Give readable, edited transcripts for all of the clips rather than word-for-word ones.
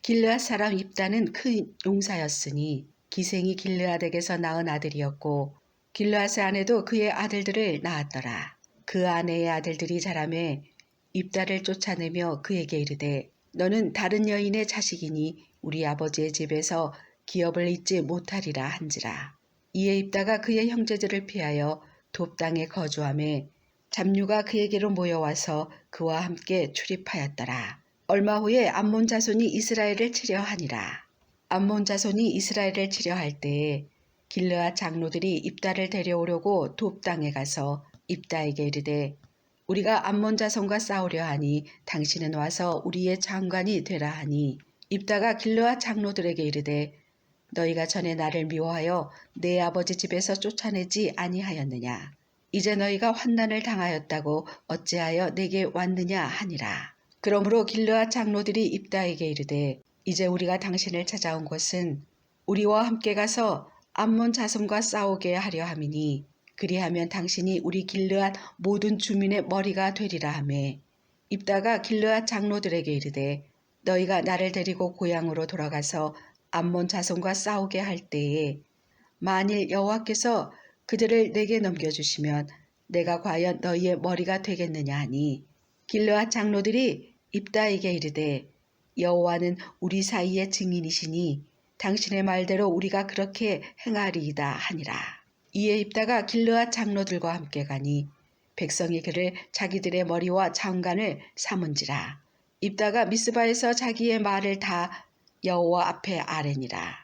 길르앗 사람 입다는 큰 용사였으니 기생이 길르앗에게서 낳은 아들이었고 길르앗의 아내도 그의 아들들을 낳았더라. 그 아내의 아들들이 자라매 입다를 쫓아내며 그에게 이르되 너는 다른 여인의 자식이니 우리 아버지의 집에서 기업을 잊지 못하리라 한지라. 이에 입다가 그의 형제들을 피하여 돕 땅에 거주하매 잡류가 그에게로 모여와서 그와 함께 출입하였더라. 얼마 후에 암몬 자손이 이스라엘을 치려 하니라. 암몬 자손이 이스라엘을 치려 할 때에 길르앗 장로들이 입다를 데려오려고 돕 땅에 가서 입다에게 이르되 우리가 암몬 자손과 싸우려 하니 당신은 와서 우리의 장관이 되라 하니 입다가 길르앗 장로들에게 이르되 너희가 전에 나를 미워하여 내 아버지 집에서 쫓아내지 아니하였느냐. 이제 너희가 환난을 당하였다고 어찌하여 내게 왔느냐 하니라. 그러므로 길르앗 장로들이 입다에게 이르되 이제 우리가 당신을 찾아온 것은 우리와 함께 가서 암몬 자손과 싸우게 하려 함이니 그리하면 당신이 우리 길르앗 모든 주민의 머리가 되리라 하매 입다가 길르앗 장로들에게 이르되 너희가 나를 데리고 고향으로 돌아가서 암몬 자손과 싸우게 할 때에 만일 여호와께서 그들을 내게 넘겨주시면 내가 과연 너희의 머리가 되겠느냐 하니 길르앗 장로들이 입다에게 이르되 여호와는 우리 사이의 증인이시니 당신의 말대로 우리가 그렇게 행하리이다 하니라. 이에 입다가 길르앗 장로들과 함께 가니 백성이 그를 자기들의 머리와 장관을 삼은지라. 입다가 미스바에서 자기의 말을 다 여호와 앞에 아뢰니라.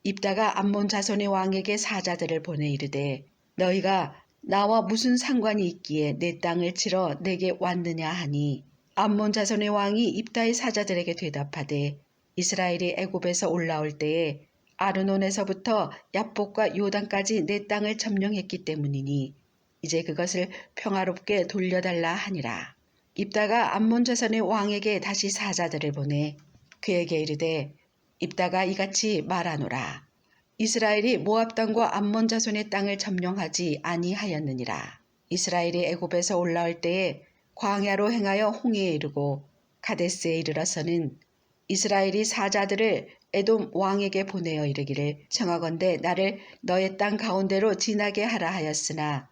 입다가 암몬 자손의 왕에게 사자들을 보내 이르되 너희가 나와 무슨 상관이 있기에 내 땅을 치러 내게 왔느냐 하니 암몬 자손의 왕이 입다의 사자들에게 대답하되 이스라엘이 애굽에서 올라올 때에 아르논에서부터 얍복과 요단까지 내 땅을 점령했기 때문이니 이제 그것을 평화롭게 돌려달라 하니라. 입다가 암몬 자손의 왕에게 다시 사자들을 보내 그에게 이르되 입다가 이같이 말하노라. 이스라엘이 모압 땅과 암몬 자손의 땅을 점령하지 아니하였느니라. 이스라엘이 애굽에서 올라올 때에 광야로 행하여 홍해에 이르고 가데스에 이르러서는 이스라엘이 사자들을 에돔 왕에게 보내어 이르기를 청하건대 나를 너의 땅 가운데로 지나게 하라 하였으나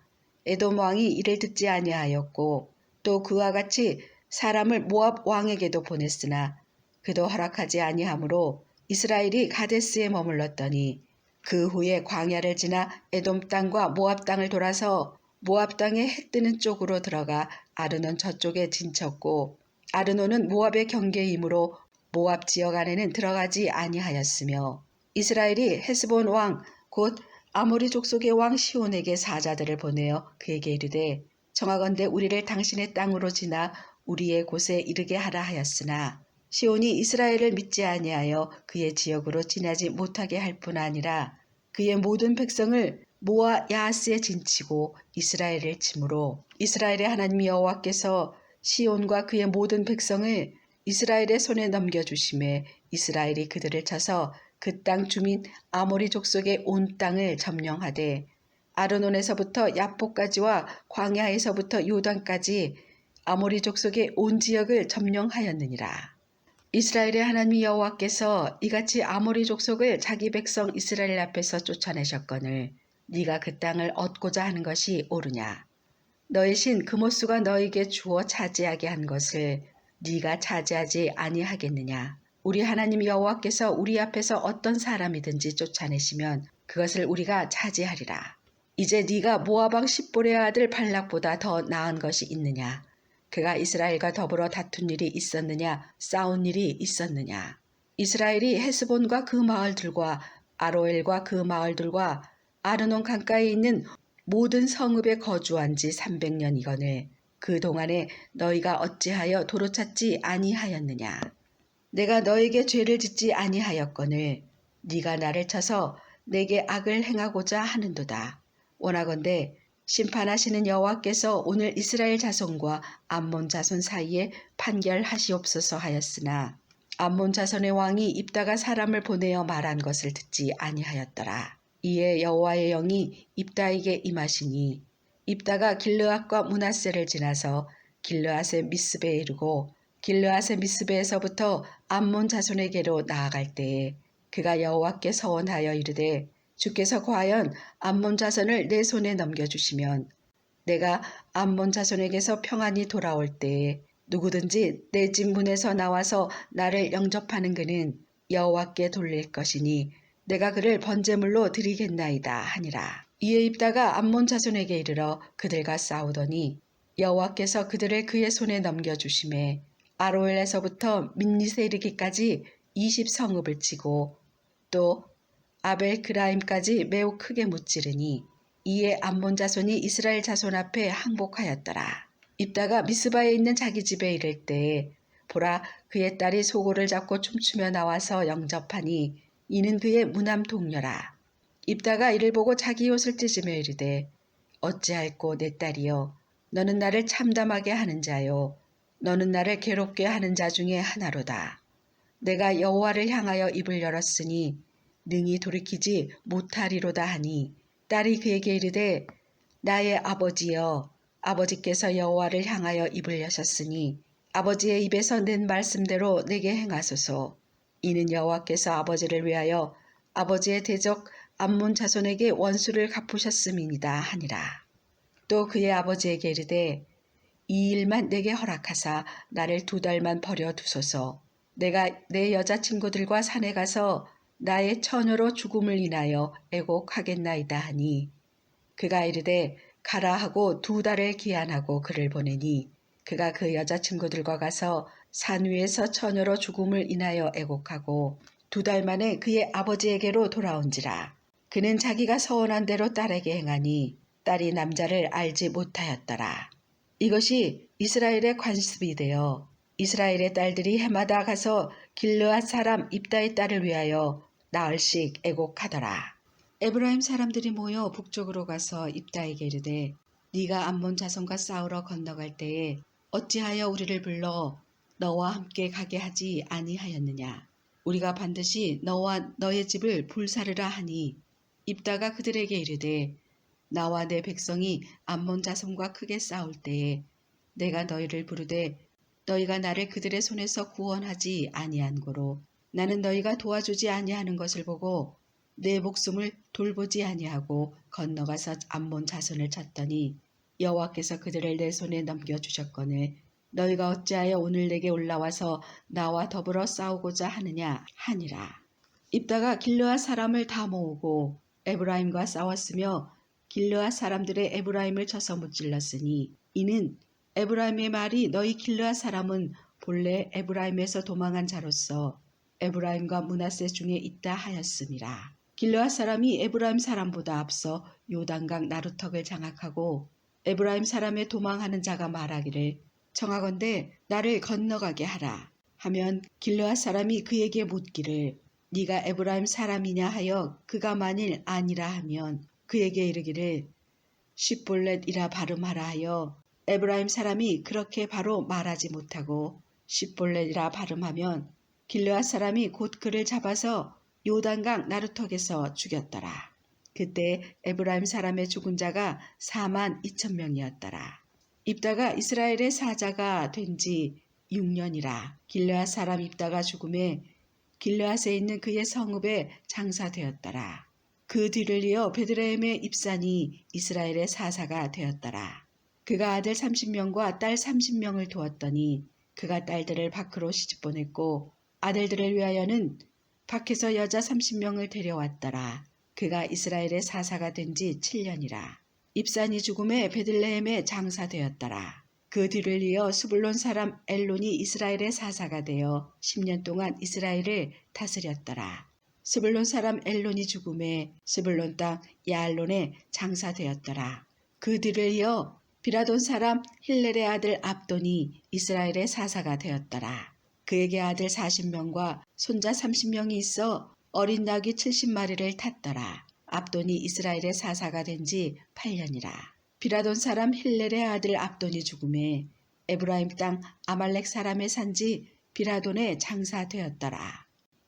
에돔 왕이 이를 듣지 아니하였고 또 그와 같이 사람을 모압 왕에게도 보냈으나 그도 허락하지 아니하므로 이스라엘이 가데스에 머물렀더니 그 후에 광야를 지나 에돔 땅과 모압 땅을 돌아서 모압 땅의 해 뜨는 쪽으로 들어가 아르논 저쪽에 진쳤고 아르논은 모압의 경계이므로 모압 지역 안에는 들어가지 아니하였으며 이스라엘이 헤스본 왕 곧 아모리 족속의 왕 시온에게 사자들을 보내어 그에게 이르되 청하건대 우리를 당신의 땅으로 지나 우리의 곳에 이르게 하라 하였으나 시온이 이스라엘을 믿지 아니하여 그의 지역으로 지나지 못하게 할 뿐 아니라 그의 모든 백성을 모아 야하스에 진치고 이스라엘을 치므로 이스라엘의 하나님 여호와께서 시온과 그의 모든 백성을 이스라엘의 손에 넘겨주심에 이스라엘이 그들을 쳐서 그 땅 주민 아모리 족속의 온 땅을 점령하되 아르논에서부터 얍복까지와 광야에서부터 요단까지 아모리 족속의 온 지역을 점령하였느니라. 이스라엘의 하나님 여호와께서 이같이 아모리 족속을 자기 백성 이스라엘 앞에서 쫓아내셨거늘 네가 그 땅을 얻고자 하는 것이 옳으냐. 너의 신 그모스가 너에게 주어 차지하게 한 것을 네가 차지하지 아니하겠느냐. 우리 하나님 여호와께서 우리 앞에서 어떤 사람이든지 쫓아내시면 그것을 우리가 차지하리라. 이제 네가 모압 왕 십볼의 아들 발락보다 더 나은 것이 있느냐. 그가 이스라엘과 더불어 다툰 일이 있었느냐 싸운 일이 있었느냐. 이스라엘이 헤스본과 그 마을들과 아로엘과 그 마을들과 아르논 강가에 있는 모든 성읍에 거주한 지 300년이거늘 그 동안에 너희가 어찌하여 도로 찾지 아니하였느냐. 내가 너에게 죄를 짓지 아니하였거늘 네가 나를 쳐서 내게 악을 행하고자 하는도다. 원하건대 심판하시는 여호와께서 오늘 이스라엘 자손과 암몬 자손 사이에 판결하시옵소서 하였으나 암몬 자손의 왕이 입다가 사람을 보내어 말한 것을 듣지 아니하였더라. 이에 여호와의 영이 입다에게 임하시니 입다가 길르앗과 므낫세를 지나서 길르앗의 미스베에 이르고 길르앗의 미스베에서부터 암몬 자손에게로 나아갈 때에 그가 여호와께 서원하여 이르되 주께서 과연 암몬 자손을 내 손에 넘겨주시면 내가 암몬 자손에게서 평안히 돌아올 때에 누구든지 내 집 문에서 나와서 나를 영접하는 그는 여호와께 돌릴 것이니 내가 그를 번제물로 드리겠나이다 하니라. 이에 입다가 암몬 자손에게 이르러 그들과 싸우더니 여호와께서 그들을 그의 손에 넘겨주심에 아로엘에서부터 민닛에 이르기까지 20성읍을 치고 또 아벨 그라임까지 매우 크게 무찌르니 이에 암몬 자손이 이스라엘 자손 앞에 항복하였더라. 입다가 미스바에 있는 자기 집에 이를 때에 보라 그의 딸이 소고를 잡고 춤추며 나와서 영접하니 이는 그의 무남 동료라. 입다가 이를 보고 자기 옷을 찢으며 이르되 어찌할꼬 내 딸이여 너는 나를 참담하게 하는 자요 너는 나를 괴롭게 하는 자 중에 하나로다. 내가 여호와를 향하여 입을 열었으니 능히 돌이키지 못하리로다 하니 딸이 그에게 이르되 나의 아버지여 아버지께서 여호와를 향하여 입을 여셨으니 아버지의 입에서 낸 말씀대로 내게 행하소서. 이는 여호와께서 아버지를 위하여 아버지의 대적 암몬 자손에게 원수를 갚으셨음이니이다 하니라. 또 그의 아버지에게 이르되 이 일만 내게 허락하사 나를 2달만 버려 두소서. 내가 내 여자친구들과 산에 가서 나의 처녀로 죽음을 인하여 애곡하겠나이다 하니 그가 이르되 가라 하고 2달을 기한하고 그를 보내니 그가 그 여자친구들과 가서 산 위에서 처녀로 죽음을 인하여 애곡하고 2달 만에 그의 아버지에게로 돌아온지라. 그는 자기가 서원한 대로 딸에게 행하니 딸이 남자를 알지 못하였더라. 이것이 이스라엘의 관습이 되어 이스라엘의 딸들이 해마다 가서 길르앗 사람 입다의 딸을 위하여 나흘씩 애곡하더라. 에브라임 사람들이 모여 북쪽으로 가서 입다에게 이르되 네가 암몬 자손과 싸우러 건너갈 때에 어찌하여 우리를 불러 너와 함께 가게 하지 아니하였느냐. 우리가 반드시 너와 너의 집을 불사르라 하니 입다가 그들에게 이르되 나와 내 백성이 암몬 자손과 크게 싸울 때에 내가 너희를 부르되 너희가 나를 그들의 손에서 구원하지 아니한 고로 나는 너희가 도와주지 아니하는 것을 보고 내 목숨을 돌보지 아니하고 건너가서 암몬 자손을 쳤더니 여호와께서 그들을 내 손에 넘겨주셨거늘 너희가 어찌하여 오늘 내게 올라와서 나와 더불어 싸우고자 하느냐 하니라. 입다가 길르앗 사람을 다 모으고 에브라임과 싸웠으며 길르앗 사람들의 에브라임을 쳐서 무찔렀으니 이는 에브라임의 말이 너희 길르앗 사람은 본래 에브라임에서 도망한 자로서 에브라임과 므낫세 중에 있다 하였음이라. 길르앗 사람이 에브라임 사람보다 앞서 요단강 나루턱을 장악하고 에브라임 사람의 도망하는 자가 말하기를 청하건대 나를 건너가게 하라 하면 길르앗 사람이 그에게 묻기를 네가 에브라임 사람이냐 하여 그가 만일 아니라 하면 그에게 이르기를 십볼렛이라 발음하라 하여 에브라임 사람이 그렇게 바로 말하지 못하고 십볼렛이라 발음하면 길르앗 사람이 곧 그를 잡아서 요단강 나루턱에서 죽였더라. 그때 에브라임 사람의 죽은 자가 42,000명이었더라. 입다가 이스라엘의 사자가 된 지 6년이라. 길르앗 사람 입다가 죽음에 길르앗에 있는 그의 성읍에 장사되었더라. 그 뒤를 이어 베들레헴의 입산이 이스라엘의 사사가 되었더라. 그가 아들 30명과 딸 30명을 두었더니 그가 딸들을 밖으로 시집보냈고 아들들을 위하여는 밖에서 여자 30명을 데려왔더라. 그가 이스라엘의 사사가 된 지 7년이라. 입산이 죽음에 베들레헴에 장사되었더라. 그 뒤를 이어 스불론 사람 엘론이 이스라엘의 사사가 되어 10년 동안 이스라엘을 다스렸더라. 스불론 사람 엘론이 죽음에 스불론 땅 야알론에 장사되었더라. 그 뒤를 이어 비라돈 사람 힐렐의 아들 압돈이 이스라엘의 사사가 되었더라. 그에게 아들 40명과 손자 30명이 있어 어린 낙이 70마리를 탔더라. 압돈이 이스라엘의 사사가 된 지 8년이라. 비라돈 사람 힐렐의 아들 압돈이 죽음에 에브라임 땅 아말렉 사람의 산지 비라돈에 장사되었더라.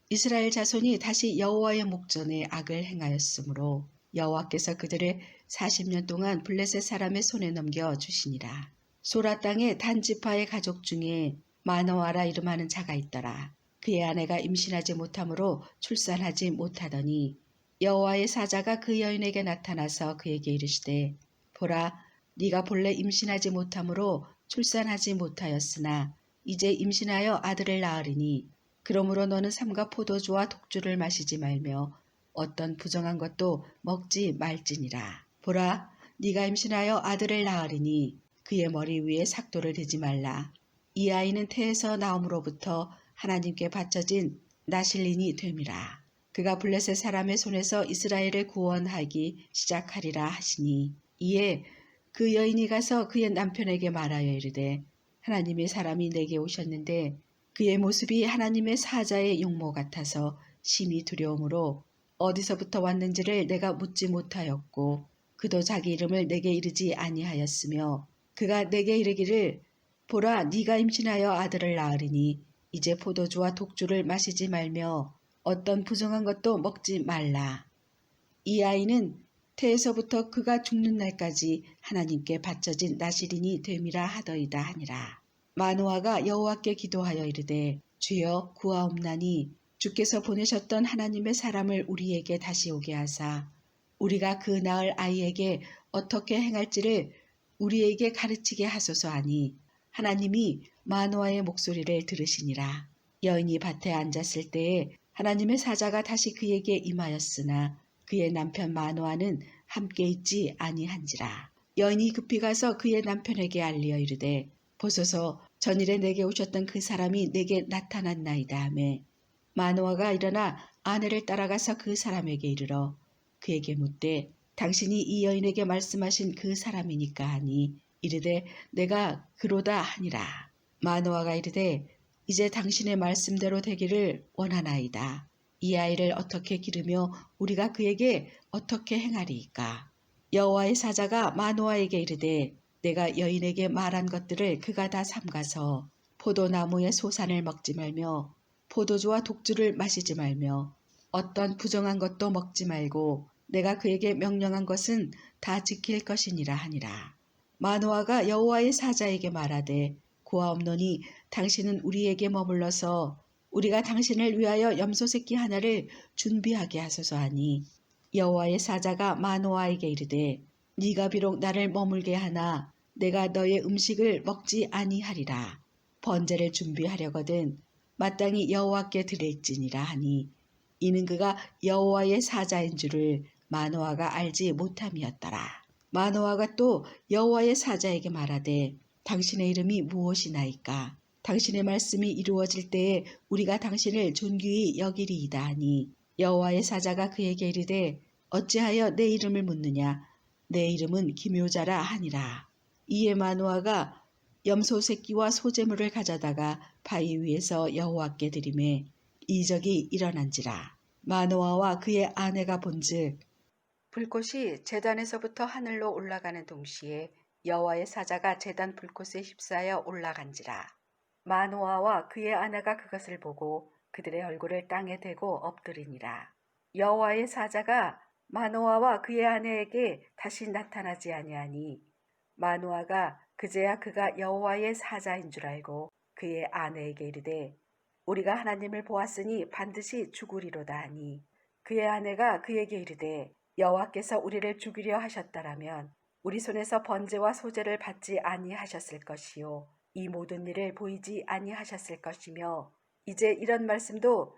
이스라엘 자손이 다시 여호와의 목전에 악을 행하였으므로 여호와께서 그들을 40년 동안 블레셋 사람의 손에 넘겨 주시니라. 소라 땅의 단 지파의 가족 중에 마노아라 이름하는 자가 있더라. 그의 아내가 임신하지 못하므로 출산하지 못하더니 여호와의 사자가 그 여인에게 나타나서 그에게 이르시되 보라 네가 본래 임신하지 못하므로 출산하지 못하였으나 이제 임신하여 아들을 낳으리니 그러므로 너는 삼가 포도주와 독주를 마시지 말며 어떤 부정한 것도 먹지 말지니라. 보라 네가 임신하여 아들을 낳으리니 그의 머리 위에 삭도를 대지 말라. 이 아이는 태에서 나옴으로부터 하나님께 바쳐진 나실린이 됨이라. 그가 블레셋 사람의 손에서 이스라엘을 구원하기 시작하리라 하시니 이에 그 여인이 가서 그의 남편에게 말하여 이르되 하나님의 사람이 내게 오셨는데 그의 모습이 하나님의 사자의 용모 같아서 심히 두려움으로 어디서부터 왔는지를 내가 묻지 못하였고 그도 자기 이름을 내게 이르지 아니하였으며 그가 내게 이르기를 보라 네가 임신하여 아들을 낳으리니 이제 포도주와 독주를 마시지 말며 어떤 부정한 것도 먹지 말라. 이 아이는 태에서부터 그가 죽는 날까지 하나님께 바쳐진 나실인이 됨이라 하더이다 하니라. 마노아가 여호와께 기도하여 이르되 주여 구하옵나니 주께서 보내셨던 하나님의 사람을 우리에게 다시 오게 하사 우리가 그 낳을 아이에게 어떻게 행할지를 우리에게 가르치게 하소서 하니 하나님이 마노아의 목소리를 들으시니라. 여인이 밭에 앉았을 때에 하나님의 사자가 다시 그에게 임하였으나 그의 남편 마노아는 함께 있지 아니한지라. 여인이 급히 가서 그의 남편에게 알리어 이르되 보소서 전일에 내게 오셨던 그 사람이 내게 나타났나이다 하매 마노아가 일어나 아내를 따라가서 그 사람에게 이르러 그에게 묻되 당신이 이 여인에게 말씀하신 그 사람이니까 하니 이르되 내가 그로다 하니라. 마노아가 이르되 이제 당신의 말씀대로 되기를 원하나이다. 이 아이를 어떻게 기르며 우리가 그에게 어떻게 행하리이까. 여호와의 사자가 마노아에게 이르되 내가 여인에게 말한 것들을 그가 다 삼가서 포도나무의 소산을 먹지 말며 포도주와 독주를 마시지 말며 어떤 부정한 것도 먹지 말고 내가 그에게 명령한 것은 다 지킬 것이니라 하니라. 마노아가 여호와의 사자에게 말하되 고아옵노니 당신은 우리에게 머물러서 우리가 당신을 위하여 염소 새끼 하나를 준비하게 하소서 하니 여호와의 사자가 마노아에게 이르되 네가 비록 나를 머물게 하나 내가 너의 음식을 먹지 아니하리라. 번제를 준비하려거든 마땅히 여호와께 드릴지니라 하니 이는 그가 여호와의 사자인 줄을 마노아가 알지 못함이었더라. 마노아가 또 여호와의 사자에게 말하되 당신의 이름이 무엇이나이까? 당신의 말씀이 이루어질 때에 우리가 당신을 존귀히 여기리이다 하니 여호와의 사자가 그에게 이르되 어찌하여 내 이름을 묻느냐? 내 이름은 기묘자라 하니라. 이에 마노아가 염소 새끼와 소재물을 가져다가 바위 위에서 여호와께 드리매 이적이 일어난지라. 마노아와 그의 아내가 본즉 불꽃이 제단에서부터 하늘로 올라가는 동시에 여호와의 사자가 제단 불꽃에 휩싸여 올라간지라. 마노아와 그의 아내가 그것을 보고 그들의 얼굴을 땅에 대고 엎드리니라. 여호와의 사자가 마노아와 그의 아내에게 다시 나타나지 아니하니 마노아가 그제야 그가 여호와의 사자인 줄 알고 그의 아내에게 이르되 우리가 하나님을 보았으니 반드시 죽으리로다 하니 그의 아내가 그에게 이르되 여호와께서 우리를 죽이려 하셨다라면 우리 손에서 번제와 소제를 받지 아니하셨을 것이요 이 모든 일을 보이지 아니하셨을 것이며 이제 이런 말씀도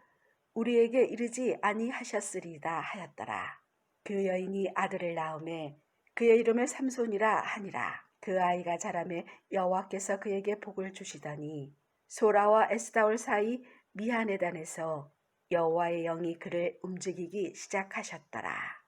우리에게 이르지 아니하셨으리이다 하였더라. 그 여인이 아들을 낳음에 그의 이름을 삼손이라 하니라. 그 아이가 자라매 여호와께서 그에게 복을 주시더니 소라와 에스다올 사이 미하네단에서 여호와의 영이 그를 움직이기 시작하셨더라.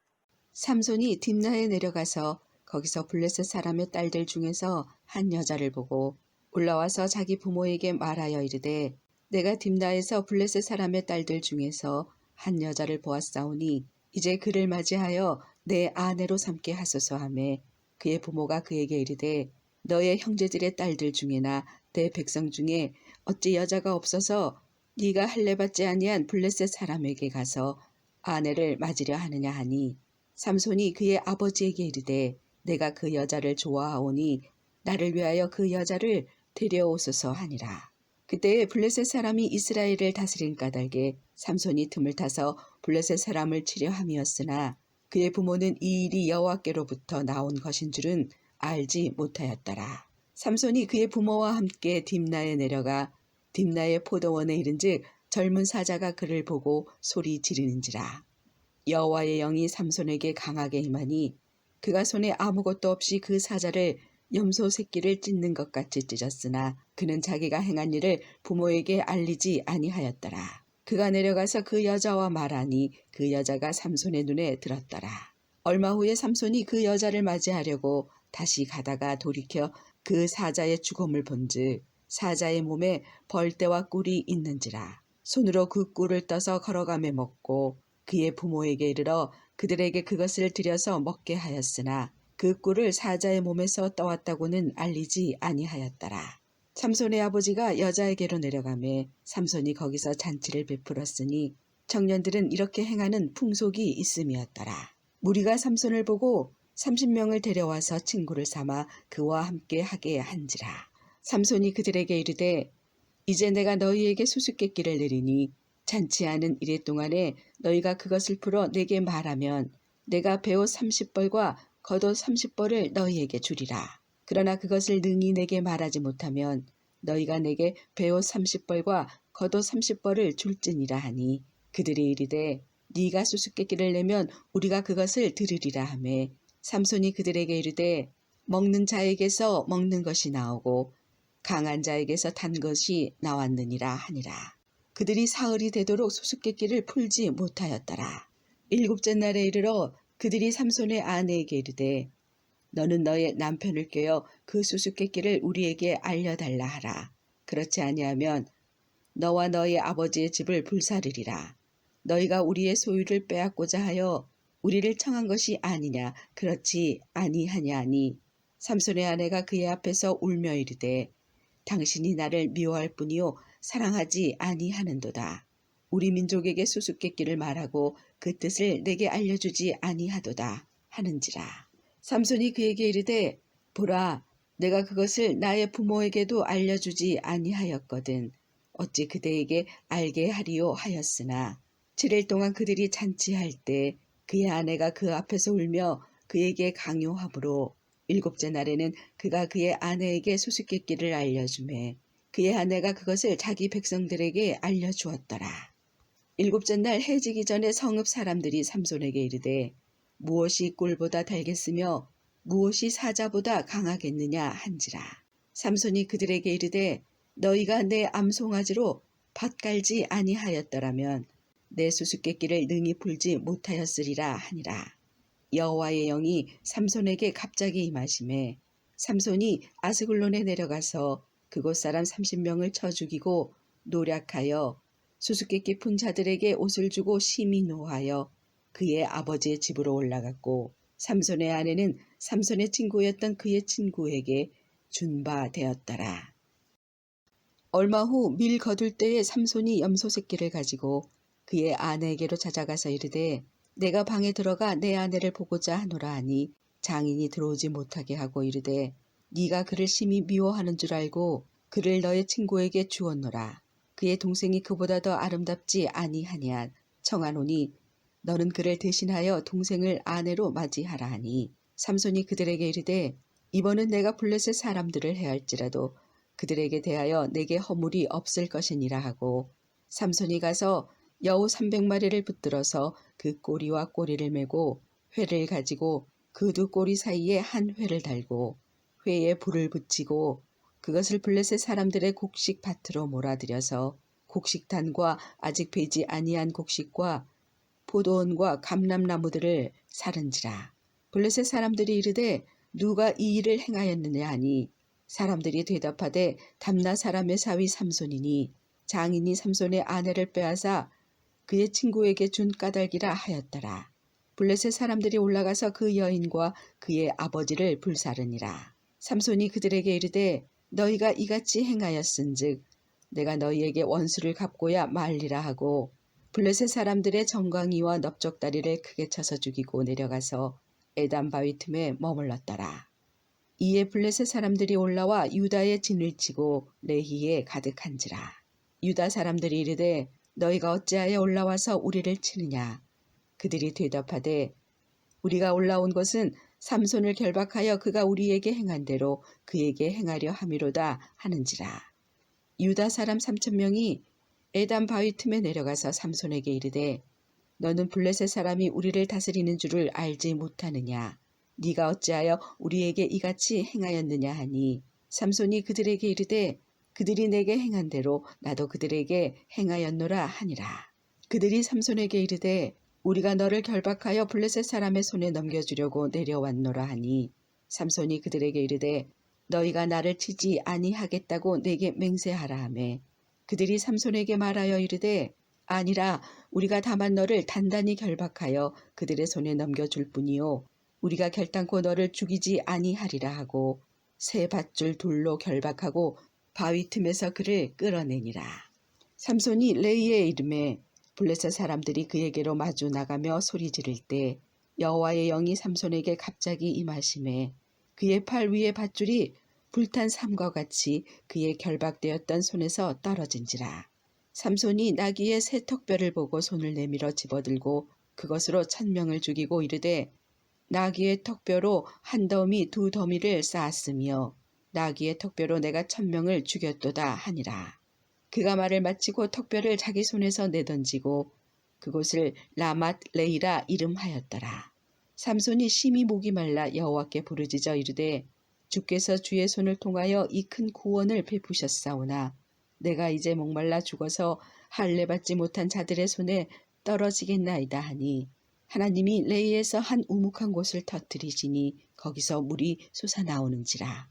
삼손이 딥나에 내려가서 거기서 블레셋 사람의 딸들 중에서 한 여자를 보고 올라와서 자기 부모에게 말하여 이르되 내가 딥나에서 블레셋 사람의 딸들 중에서 한 여자를 보았사오니 이제 그를 맞이하여 내 아내로 삼게 하소서 하매 그의 부모가 그에게 이르되 너의 형제들의 딸들 중에나 내 백성 중에 어찌 여자가 없어서 네가 할례 받지 아니한 블레셋 사람에게 가서 아내를 맞으려 하느냐 하니 삼손이 그의 아버지에게 이르되 내가 그 여자를 좋아하오니 나를 위하여 그 여자를 데려오소서 하니라. 그때에 블레셋 사람이 이스라엘을 다스린 까닭에 삼손이 틈을 타서 블레셋 사람을 치려 함이었으나 그의 부모는 이 일이 여호와께로부터 나온 것인 줄은 알지 못하였더라. 삼손이 그의 부모와 함께 딥나에 내려가 딥나의 포도원에 이른즉 젊은 사자가 그를 보고 소리 지르는지라. 여호와의 영이 삼손에게 강하게 임하니 그가 손에 아무것도 없이 그 사자를 염소 새끼를 찢는 것 같이 찢었으나 그는 자기가 행한 일을 부모에게 알리지 아니하였더라. 그가 내려가서 그 여자와 말하니 그 여자가 삼손의 눈에 들었더라. 얼마 후에 삼손이 그 여자를 맞이하려고 다시 가다가 돌이켜 그 사자의 죽음을 본즉 사자의 몸에 벌떼와 꿀이 있는지라. 손으로 그 꿀을 떠서 걸어가며 먹고 그의 부모에게 이르러 그들에게 그것을 들여서 먹게 하였으나 그 꿀을 사자의 몸에서 떠왔다고는 알리지 아니하였더라. 삼손의 아버지가 여자에게로 내려가매 삼손이 거기서 잔치를 베풀었으니 청년들은 이렇게 행하는 풍속이 있음이었더라. 무리가 삼손을 보고 30명을 데려와서 친구를 삼아 그와 함께 하게 한지라. 삼손이 그들에게 이르되 이제 내가 너희에게 수수께끼를 내리니 잔치하는 이래 동안에 너희가 그것을 풀어 내게 말하면 내가 베옷 30벌과 겉옷 30벌을 너희에게 주리라. 그러나 그것을 능히 내게 말하지 못하면 너희가 내게 베옷 30벌과 겉옷 30벌을 줄지니라 하니 그들이 이르되 네가 수수께끼를 내면 우리가 그것을 들으리라 하매 삼손이 그들에게 이르되 먹는 자에게서 먹는 것이 나오고 강한 자에게서 단 것이 나왔느니라 하니라. 그들이 사흘이 되도록 수수께끼를 풀지 못하였더라. 일곱째 날에 이르러 그들이 삼손의 아내에게 이르되 너는 너의 남편을 꾀어 그 수수께끼를 우리에게 알려달라 하라. 그렇지 아니하면 너와 너의 아버지의 집을 불사르리라. 너희가 우리의 소유를 빼앗고자 하여 우리를 청한 것이 아니냐 그렇지 아니하냐 하니 삼손의 아내가 그의 앞에서 울며 이르되 당신이 나를 미워할 뿐이요 사랑하지 아니하는도다. 우리 민족에게 수수께끼를 말하고 그 뜻을 내게 알려주지 아니하도다 하는지라. 삼손이 그에게 이르되 보라 내가 그것을 나의 부모에게도 알려주지 아니하였거든 어찌 그대에게 알게 하리요 하였으나 7일 동안 그들이 잔치할 때 그의 아내가 그 앞에서 울며 그에게 강요하므로 일곱째 날에는 그가 그의 아내에게 수수께끼를 알려주매 그의 아내가 그것을 자기 백성들에게 알려주었더라. 일곱째 날 해지기 전에 성읍 사람들이 삼손에게 이르되 무엇이 꿀보다 달겠으며 무엇이 사자보다 강하겠느냐 한지라. 삼손이 그들에게 이르되 너희가 내 암송아지로 밭 갈지 아니하였더라면 내 수수께끼를 능히 풀지 못하였으리라 하니라. 여호와의 영이 삼손에게 갑자기 임하심에 삼손이 아스글론에 내려가서 그곳 사람 30명을 쳐 죽이고 노략하여 수수께끼 푼 자들에게 옷을 주고 심히 노하여 그의 아버지의 집으로 올라갔고 삼손의 아내는 삼손의 친구였던 그의 친구에게 준 바 되었더라. 얼마 후 밀 거둘 때에 삼손이 염소 새끼를 가지고 그의 아내에게로 찾아가서 이르되 내가 방에 들어가 내 아내를 보고자 하노라 하니 장인이 들어오지 못하게 하고 이르되 네가 그를 심히 미워하는 줄 알고 그를 너의 친구에게 주었노라. 그의 동생이 그보다 더 아름답지 아니하냐 청하노니 너는 그를 대신하여 동생을 아내로 맞이하라 하니 삼손이 그들에게 이르되 이번은 내가 블레셋 사람들을 해할지라도 그들에게 대하여 내게 허물이 없을 것이니라 하고 삼손이 가서 여우 300마리를 붙들어서 그 꼬리와 꼬리를 메고 회를 가지고 그 두 꼬리 사이에 한 회를 달고 회에 불을 붙이고 그것을 블레셋 사람들의 곡식 밭으로 몰아들여서 곡식단과 아직 베지 아니한 곡식과 포도원과 감람나무들을 사른지라. 블레셋 사람들이 이르되 누가 이 일을 행하였느냐 하니 사람들이 대답하되 담나 사람의 사위 삼손이니 장인이 삼손의 아내를 빼앗아 그의 친구에게 준 까닭이라 하였더라. 블레셋 사람들이 올라가서 그 여인과 그의 아버지를 불사르니라. 삼손이 그들에게 이르되 너희가 이같이 행하였은즉 내가 너희에게 원수를 갚고야 말리라 하고 블레셋 사람들의 정광이와 넓적다리를 크게 쳐서 죽이고 내려가서 에단 바위 틈에 머물렀더라. 이에 블레셋 사람들이 올라와 유다의 진을 치고 레히에 가득한지라. 유다 사람들이 이르되 너희가 어찌하여 올라와서 우리를 치느냐. 그들이 대답하되 우리가 올라온 것은 삼손을 결박하여 그가 우리에게 행한 대로 그에게 행하려 함이로다 하는지라. 유다 사람 3,000명이 에담 바위 틈에 내려가서 삼손에게 이르되 너는 블레셋 사람이 우리를 다스리는 줄을 알지 못하느냐. 네가 어찌하여 우리에게 이같이 행하였느냐 하니 삼손이 그들에게 이르되 그들이 내게 행한 대로 나도 그들에게 행하였노라 하니라. 그들이 삼손에게 이르되 우리가 너를 결박하여 블레셋 사람의 손에 넘겨주려고 내려왔노라 하니 삼손이 그들에게 이르되 너희가 나를 치지 아니하겠다고 내게 맹세하라 하매 그들이 삼손에게 말하여 이르되 아니라 우리가 다만 너를 단단히 결박하여 그들의 손에 넘겨줄 뿐이요 우리가 결단코 너를 죽이지 아니하리라 하고 새 밧줄 둘로 결박하고 바위 틈에서 그를 끌어내니라. 삼손이 레이에 이름에 블레셋 사람들이 그에게로 마주 나가며 소리 지를 때 여호와의 영이 삼손에게 갑자기 임하심에 그의 팔 위에 밧줄이 불탄 삼과 같이 그의 결박되었던 손에서 떨어진지라. 삼손이 나귀의 새 턱뼈를 보고 손을 내밀어 집어들고 그것으로 1,000명을 죽이고 이르되 나귀의 턱뼈로 한 더미 두 더미를 쌓았으며 나귀의 턱뼈로 내가 1,000명을 죽였도다 하니라. 그가 말을 마치고 턱뼈를 자기 손에서 내던지고 그곳을 라맛 레이라 이름하였더라. 삼손이 심히 목이 말라 여호와께 부르짖어 이르되 주께서 주의 손을 통하여 이 큰 구원을 베푸셨사오나 내가 이제 목말라 죽어서 할례 받지 못한 자들의 손에 떨어지겠나이다 하니 하나님이 레이에서 한 우묵한 곳을 터뜨리시니 거기서 물이 솟아나오는지라.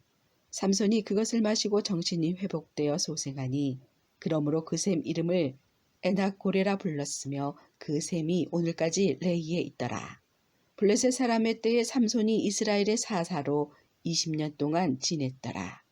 삼손이 그것을 마시고 정신이 회복되어 소생하니 그러므로 그 샘 이름을 에낙고레라 불렀으며 그 샘이 오늘까지 레이에 있더라. 블레셋 사람의 때에 삼손이 이스라엘의 사사로 20년 동안 지냈더라.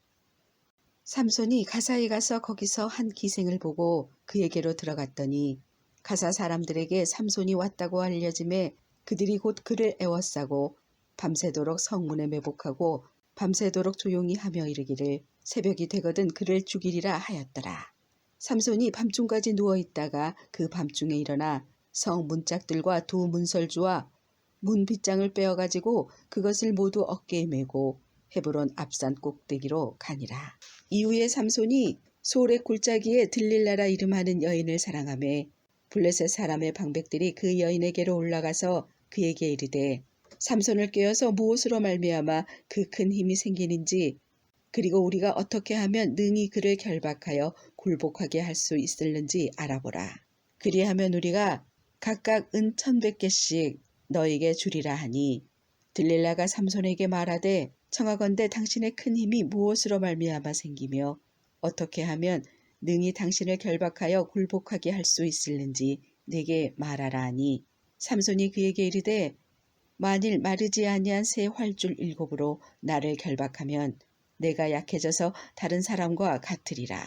삼손이 가사에 가서 거기서 한 기생을 보고 그에게로 들어갔더니 가사 사람들에게 삼손이 왔다고 알려짐에 그들이 곧 그를 애워싸고 밤새도록 성문에 매복하고 밤새도록 조용히 하며 이르기를 새벽이 되거든 그를 죽이리라 하였더라. 삼손이 밤중까지 누워있다가 그 밤중에 일어나 성 문짝들과 두 문설주와 문 빗장을 빼어가지고 그것을 모두 어깨에 메고 헤브론 앞산 꼭대기로 가니라. 이후에 삼손이 소렉 골짜기에 들릴라라 이름하는 여인을 사랑하며 블레셋 사람의 방백들이 그 여인에게로 올라가서 그에게 이르되 삼손을 깨어서 무엇으로 말미암아 그 큰 힘이 생기는지 그리고 우리가 어떻게 하면 능히 그를 결박하여 굴복하게 할 수 있을는지 알아보라. 그리하면 우리가 각각 은 1,100개씩 너에게 주리라 하니 들릴라가 삼손에게 말하되 청하건대 당신의 큰 힘이 무엇으로 말미암아 생기며 어떻게 하면 능히 당신을 결박하여 굴복하게 할 수 있을는지 내게 말하라 하니 삼손이 그에게 이르되 만일 마르지 아니한 새 활줄 7으로 나를 결박하면 내가 약해져서 다른 사람과 같으리라.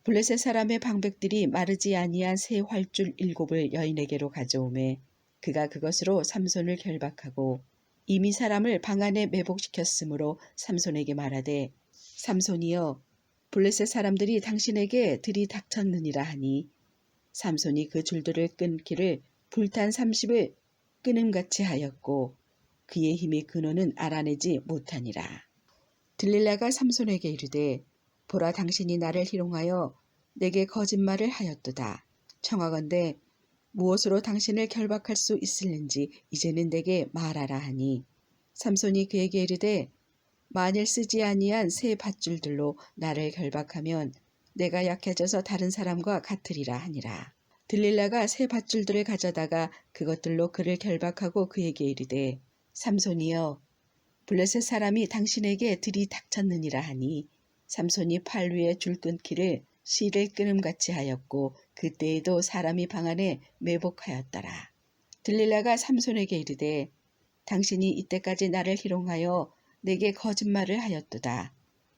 블레셋 사람의 방백들이 마르지 아니한 새 활줄 7을 여인에게로 가져오매 그가 그것으로 삼손을 결박하고 이미 사람을 방 안에 매복시켰으므로 삼손에게 말하되 삼손이여 블레셋 사람들이 당신에게 들이닥쳤느니라 하니 삼손이 그 줄들을 끊기를 불탄 30을 끊음같이 하였고 그의 힘의 근원은 알아내지 못하니라. 들릴라가 삼손에게 이르되 보라 당신이 나를 희롱하여 내게 거짓말을 하였도다. 청하건대 무엇으로 당신을 결박할 수 있을는지 이제는 내게 말하라 하니 삼손이 그에게 이르되 만일 쓰지 아니한 새 밧줄들로 나를 결박하면 내가 약해져서 다른 사람과 같으리라 하니라. 들릴라가 새 밧줄들을 가져다가 그것들로 그를 결박하고 그에게 이르되 삼손이여 블레셋 사람이 당신에게 들이닥쳤느니라 하니 삼손이 팔 위에 줄 끊기를 실을 끊음같이 하였고 그때에도 사람이 방 안에 매복하였더라. 들릴라가 삼손에게 이르되 당신이 이때까지 나를 희롱하여 내게 거짓말을 하였도다.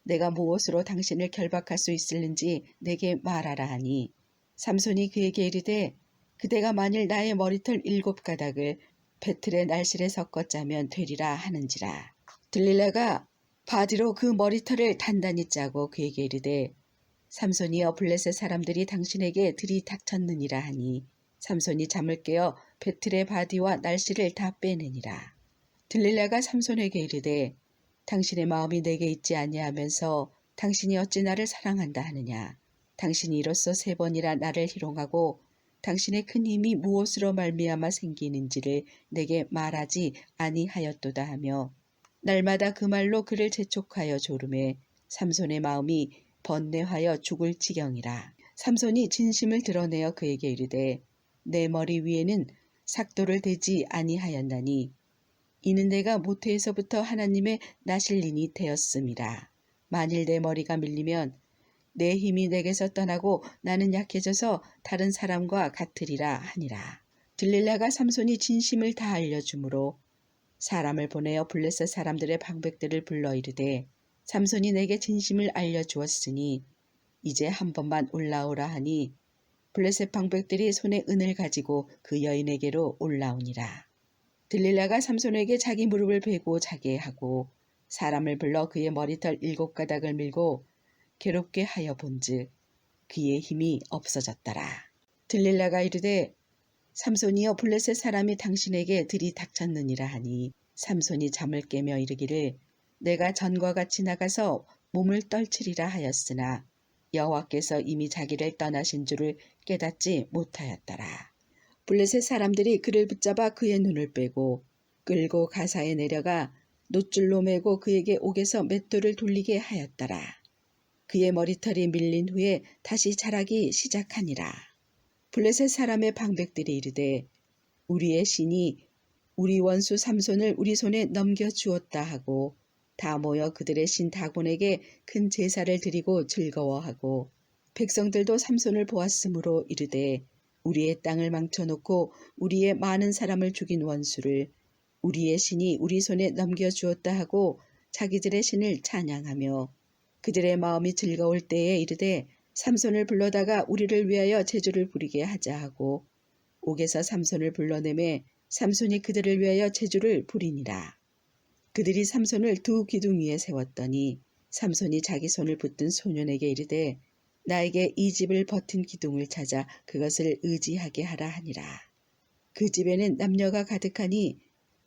내가 무엇으로 당신을 결박할 수 있을는지 내게 말하라 하니 삼손이 그에게 이르되 그대가 만일 나의 머리털 7가닥을 배틀의 날실에 섞어 짜면 되리라 하는지라. 들릴라가 바디로 그 머리털을 단단히 짜고 그에게 이르되 삼손이여 블레셋 사람들이 당신에게 들이닥쳤느니라 하니 삼손이 잠을 깨어 배틀의 바디와 날씨를 다 빼내니라. 들릴라가 삼손에게 이르되 당신의 마음이 내게 있지 아니하면서 당신이 어찌 나를 사랑한다 하느냐. 당신이 이로써 3번이나 나를 희롱하고 당신의 큰 힘이 무엇으로 말미암아 생기는지를 내게 말하지 아니하였도다 하며 날마다 그 말로 그를 재촉하여 조름에 삼손의 마음이 번뇌하여 죽을 지경이라. 삼손이 진심을 드러내어 그에게 이르되 내 머리 위에는 삭도를 대지 아니하였나니 이는 내가 모태에서부터 하나님의 나실린이 되었음이라. 만일 내 머리가 밀리면 내 힘이 내게서 떠나고 나는 약해져서 다른 사람과 같으리라 하니라. 들릴라가 삼손이 진심을 다 알려주므로 사람을 보내어 블레셋 사람들의 방백들을 불러 이르되 삼손이 내게 진심을 알려주었으니 이제 한 번만 올라오라 하니 블레셋 방백들이 손에 은을 가지고 그 여인에게로 올라오니라. 들릴라가 삼손에게 자기 무릎을 베고 자게 하고 사람을 불러 그의 머리털 7가닥을 밀고 괴롭게 하여 본즉 그의 힘이 없어졌더라. 들릴라가 이르되 삼손이여 블레셋 사람이 당신에게 들이닥쳤느니라 하니 삼손이 잠을 깨며 이르기를 내가 전과 같이 나가서 몸을 떨치리라 하였으나 여호와께서 이미 자기를 떠나신 줄을 깨닫지 못하였더라. 블레셋 사람들이 그를 붙잡아 그의 눈을 빼고 끌고 가사에 내려가 놋줄로 매고 그에게 옥에서 맷돌을 돌리게 하였더라. 그의 머리털이 밀린 후에 다시 자라기 시작하니라. 블레셋 사람의 방백들이 이르되 우리의 신이 우리 원수 삼손을 우리 손에 넘겨주었다 하고 다 모여 그들의 신 다곤에게 큰 제사를 드리고 즐거워하고 백성들도 삼손을 보았으므로 이르되 우리의 땅을 망쳐놓고 우리의 많은 사람을 죽인 원수를 우리의 신이 우리 손에 넘겨주었다 하고 자기들의 신을 찬양하며 그들의 마음이 즐거울 때에 이르되 삼손을 불러다가 우리를 위하여 제주를 부리게 하자 하고 옥에서 삼손을 불러내매 삼손이 그들을 위하여 제주를 부리니라. 그들이 삼손을 2 기둥 위에 세웠더니 삼손이 자기 손을 붙든 소년에게 이르되 나에게 이 집을 버틴 기둥을 찾아 그것을 의지하게 하라 하니라. 그 집에는 남녀가 가득하니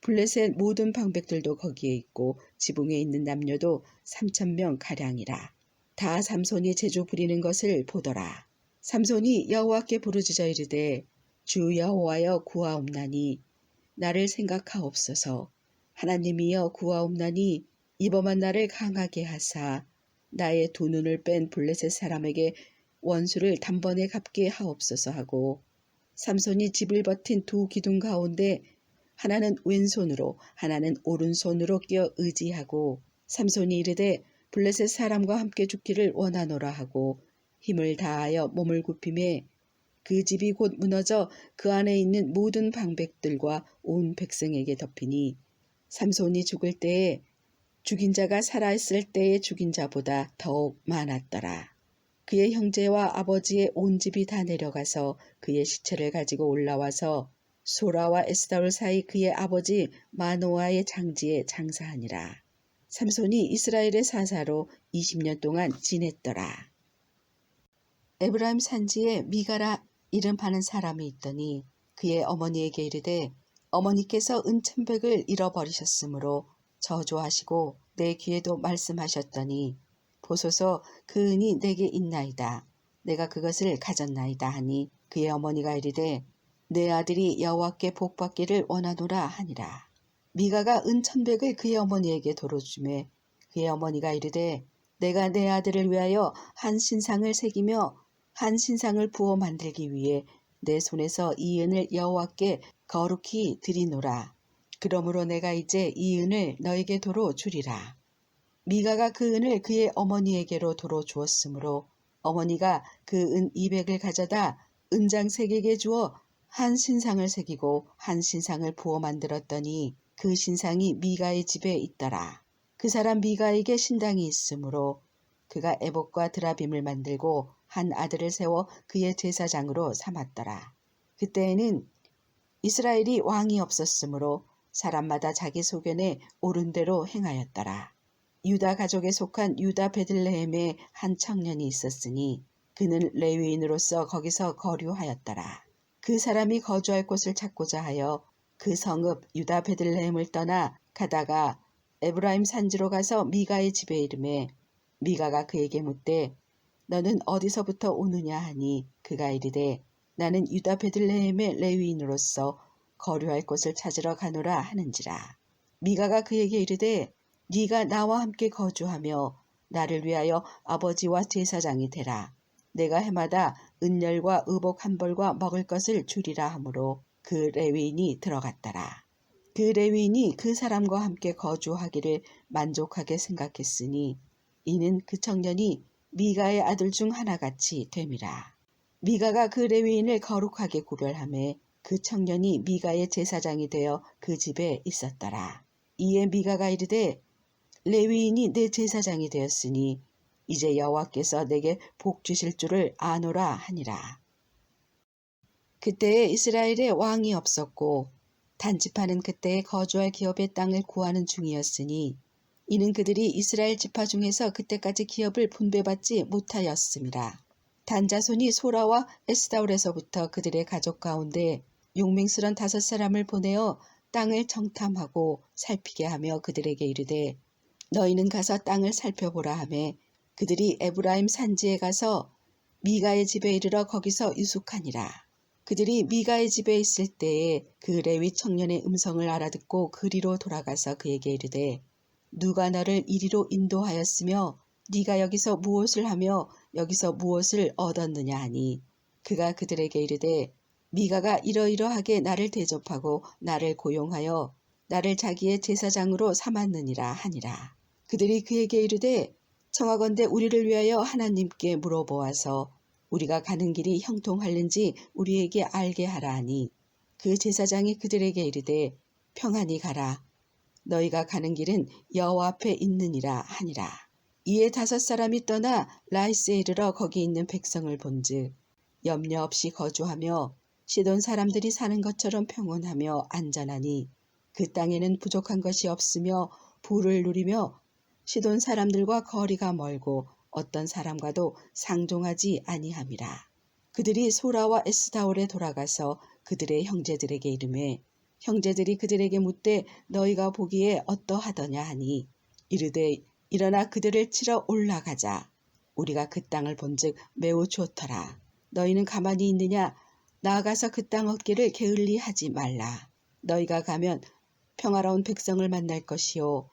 블레셋 모든 방백들도 거기에 있고 지붕에 있는 남녀도 3,000명 가량이라. 다 삼손이 제주 부리는 것을 보더라. 삼손이 여호와께 부르짖어 이르되 주 여호와여 구하옵나니 나를 생각하옵소서. 하나님이여 구하옵나니 이범한 나를 강하게 하사 나의 2 눈을 뺀 블레셋 사람에게 원수를 단번에 갚게 하옵소서 하고 삼손이 집을 버틴 2 기둥 가운데 하나는 왼손으로 하나는 오른손으로 끼어 의지하고 삼손이 이르되 블레셋 사람과 함께 죽기를 원하노라 하고 힘을 다하여 몸을 굽히매 그 집이 곧 무너져 그 안에 있는 모든 방백들과 온 백성에게 덮이니 삼손이 죽을 때에 죽인 자가 살아있을 때에 죽인 자보다 더욱 많았더라. 그의 형제와 아버지의 온 집이 다 내려가서 그의 시체를 가지고 올라와서 소라와 에스다올 사이 그의 아버지 마노아의 장지에 장사하니라. 삼손이 이스라엘의 사사로 20년 동안 지냈더라. 에브라임 산지에 미가라 이름하는 사람이 있더니 그의 어머니에게 이르되 어머니께서 은천백을 잃어버리셨으므로 저주하시고 내 귀에도 말씀하셨더니 보소서 그 은이 내게 있나이다. 내가 그것을 가졌나이다 하니 그의 어머니가 이르되 내 아들이 여호와께 복받기를 원하노라 하니라. 미가가 은천백을 그의 어머니에게 도로 주매 그의 어머니가 이르되 내가 내 아들을 위하여 한 신상을 새기며 한 신상을 부어 만들기 위해 내 손에서 이 은을 여호와께 거룩히 드리노라. 그러므로 내가 이제 이 은을 너에게 도로 주리라. 미가가 그 은을 그의 어머니에게로 도로 주었으므로 어머니가 그 은 200을 가져다 은장 3개에게 주어 한 신상을 새기고 한 신상을 부어 만들었더니 그 신상이 미가의 집에 있더라. 그 사람 미가에게 신당이 있으므로 그가 에봇과 드라빔을 만들고 한 아들을 세워 그의 제사장으로 삼았더라. 그때에는 이스라엘이 왕이 없었으므로 사람마다 자기 소견에 옳은 대로 행하였더라. 유다 가족에 속한 유다 베들레헴에 한 청년이 있었으니 그는 레위인으로서 거기서 거류하였더라. 그 사람이 거주할 곳을 찾고자 하여 그 성읍 유다 베들레헴을 떠나 가다가 에브라임 산지로 가서 미가의 집에 이르매 미가가 그에게 묻되 너는 어디서부터 오느냐 하니 그가 이르되 나는 유다 베들레헴의 레위인으로서 거류할 곳을 찾으러 가노라 하는지라. 미가가 그에게 이르되 네가 나와 함께 거주하며 나를 위하여 아버지와 제사장이 되라. 내가 해마다 은열과 의복 한 벌과 먹을 것을 주리라 하므로 그 레위인이 들어갔더라. 그 레위인이 그 사람과 함께 거주하기를 만족하게 생각했으니 이는 그 청년이 미가의 아들 중 하나같이 됨이라. 미가가 그 레위인을 거룩하게 구별하매 그 청년이 미가의 제사장이 되어 그 집에 있었더라. 이에 미가가 이르되 레위인이 내 제사장이 되었으니 이제 여호와께서 내게 복 주실 줄을 아노라 하니라. 그때에 이스라엘에 왕이 없었고 단지파는 그때에 거주할 기업의 땅을 구하는 중이었으니 이는 그들이 이스라엘 지파 중에서 그때까지 기업을 분배받지 못하였음이라. 단자손이 소라와 에스다올에서부터 그들의 가족 가운데 용맹스런 5사람을 보내어 땅을 정탐하고 살피게 하며 그들에게 이르되 너희는 가서 땅을 살펴보라 하매 그들이 에브라임 산지에 가서 미가의 집에 이르러 거기서 유숙하니라. 그들이 미가의 집에 있을 때에 그 레위 청년의 음성을 알아듣고 그리로 돌아가서 그에게 이르되 누가 너를 이리로 인도하였으며 네가 여기서 무엇을 하며 여기서 무엇을 얻었느냐 하니 그가 그들에게 이르되 미가가 이러이러하게 나를 대접하고 나를 고용하여 나를 자기의 제사장으로 삼았느니라 하니라. 그들이 그에게 이르되 청하건대 우리를 위하여 하나님께 물어보아서 우리가 가는 길이 형통할는지 우리에게 알게 하라 하니 그 제사장이 그들에게 이르되 평안히 가라. 너희가 가는 길은 여호와 앞에 있느니라 하니라. 이에 5사람이 떠나 라이스에 이르러 거기 있는 백성을 본즉 염려 없이 거주하며 시돈 사람들이 사는 것처럼 평온하며 안전하니 그 땅에는 부족한 것이 없으며 부를 누리며 시돈 사람들과 거리가 멀고 어떤 사람과도 상종하지 아니함이라. 그들이 소라와 에스다올에 돌아가서 그들의 형제들에게 이르매 형제들이 그들에게 묻되 너희가 보기에 어떠하더냐 하니 이르되 일어나 그들을 치러 올라가자. 우리가 그 땅을 본즉 매우 좋더라. 너희는 가만히 있느냐? 나아가서 그 땅 얻기를 게을리하지 말라. 너희가 가면 평화로운 백성을 만날 것이요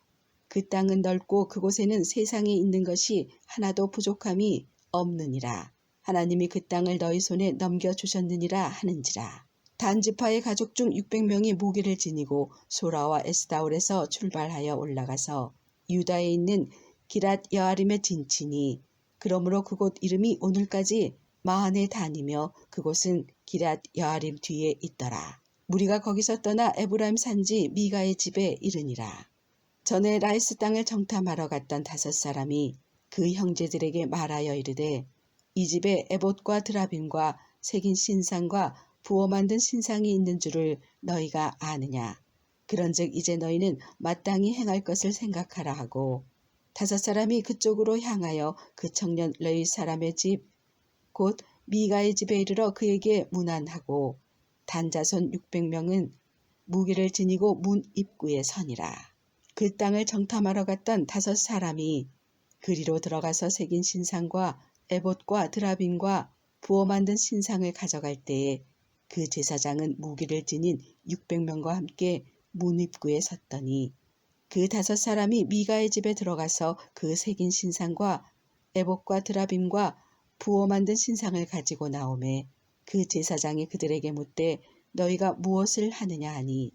그 땅은 넓고 그곳에는 세상에 있는 것이 하나도 부족함이 없느니라. 하나님이 그 땅을 너희 손에 넘겨주셨느니라 하는지라. 단지파의 가족 중 600명이 무기를 지니고 소라와 에스다올에서 출발하여 올라가서 유다에 있는 기랏 여아림에 진치니 그러므로 그곳 이름이 오늘까지 마한에 다니며 그곳은 기랏 여아림 뒤에 있더라. 무리가 거기서 떠나 에브라임 산지 미가의 집에 이르니라. 전에 라이스 땅을 정탐하러 갔던 5사람이 그 형제들에게 말하여 이르되 이 집에 에봇과 드라빔과 새긴 신상과 부어 만든 신상이 있는 줄을 너희가 아느냐. 그런즉 이제 너희는 마땅히 행할 것을 생각하라 하고 5사람이 그쪽으로 향하여 그 청년 레위 사람의 집 곧 미가의 집에 이르러 그에게 문안하고 단자손 600명은 무기를 지니고 문 입구에 서니라. 그 땅을 정탐하러 갔던 5사람이 그리로 들어가서 새긴 신상과 에봇과 드라빔과 부어 만든 신상을 가져갈 때에 그 제사장은 무기를 지닌 600명과 함께 문 입구에 섰더니 그 5사람이 미가의 집에 들어가서 그 새긴 신상과 에봇과 드라빔과 부어 만든 신상을 가지고 나오매 그 제사장이 그들에게 묻되 너희가 무엇을 하느냐 하니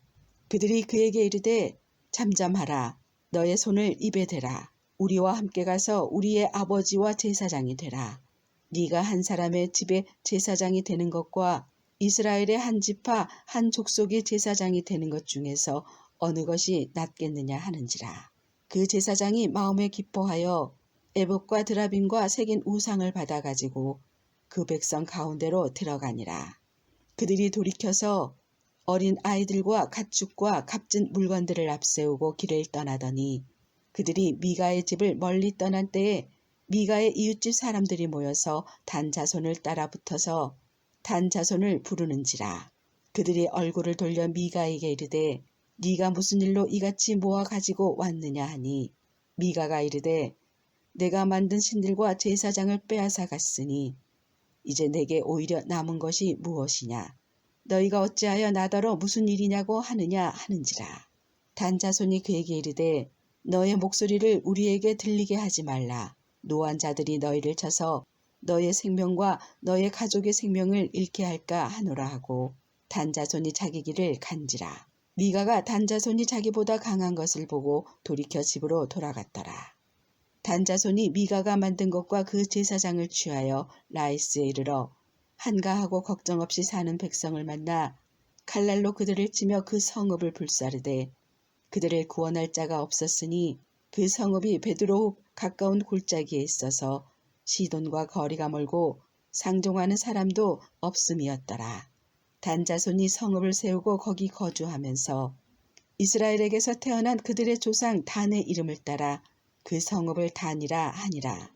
그들이 그에게 이르되 잠잠하라. 너의 손을 입에 대라. 우리와 함께 가서 우리의 아버지와 제사장이 되라. 네가 한 사람의 집에 제사장이 되는 것과 이스라엘의 한 지파 한 족속의 제사장이 되는 것 중에서 어느 것이 낫겠느냐 하는지라. 그 제사장이 마음에 기뻐하여 에봇과 드라빔과 새긴 우상을 받아가지고 그 백성 가운데로 들어가니라. 그들이 돌이켜서 어린 아이들과 가축과 값진 물건들을 앞세우고 길을 떠나더니 그들이 미가의 집을 멀리 떠난 때에 미가의 이웃집 사람들이 모여서 단 자손을 따라 붙어서 단 자손을 부르는지라. 그들이 얼굴을 돌려 미가에게 이르되 네가 무슨 일로 이같이 모아 가지고 왔느냐 하니 미가가 이르되 내가 만든 신들과 제사장을 빼앗아 갔으니 이제 내게 오히려 남은 것이 무엇이냐. 너희가 어찌하여 나더러 무슨 일이냐고 하느냐 하는지라. 단 자손이 그에게 이르되 너의 목소리를 우리에게 들리게 하지 말라. 노한 자들이 너희를 쳐서 너의 생명과 너의 가족의 생명을 잃게 할까 하노라 하고 단 자손이 자기 길을 간지라. 미가가 단 자손이 자기보다 강한 것을 보고 돌이켜 집으로 돌아갔더라. 단 자손이 미가가 만든 것과 그 제사장을 취하여 라이스에 이르러 한가하고 걱정 없이 사는 백성을 만나 칼날로 그들을 치며 그 성읍을 불사르되 그들을 구원할 자가 없었으니 그 성읍이 베드로 가까운 골짜기에 있어서 시돈과 거리가 멀고 상종하는 사람도 없음이었더라. 단 자손이 성읍을 세우고 거기 거주하면서 이스라엘에게서 태어난 그들의 조상 단의 이름을 따라 그 성읍을 단이라 하니라.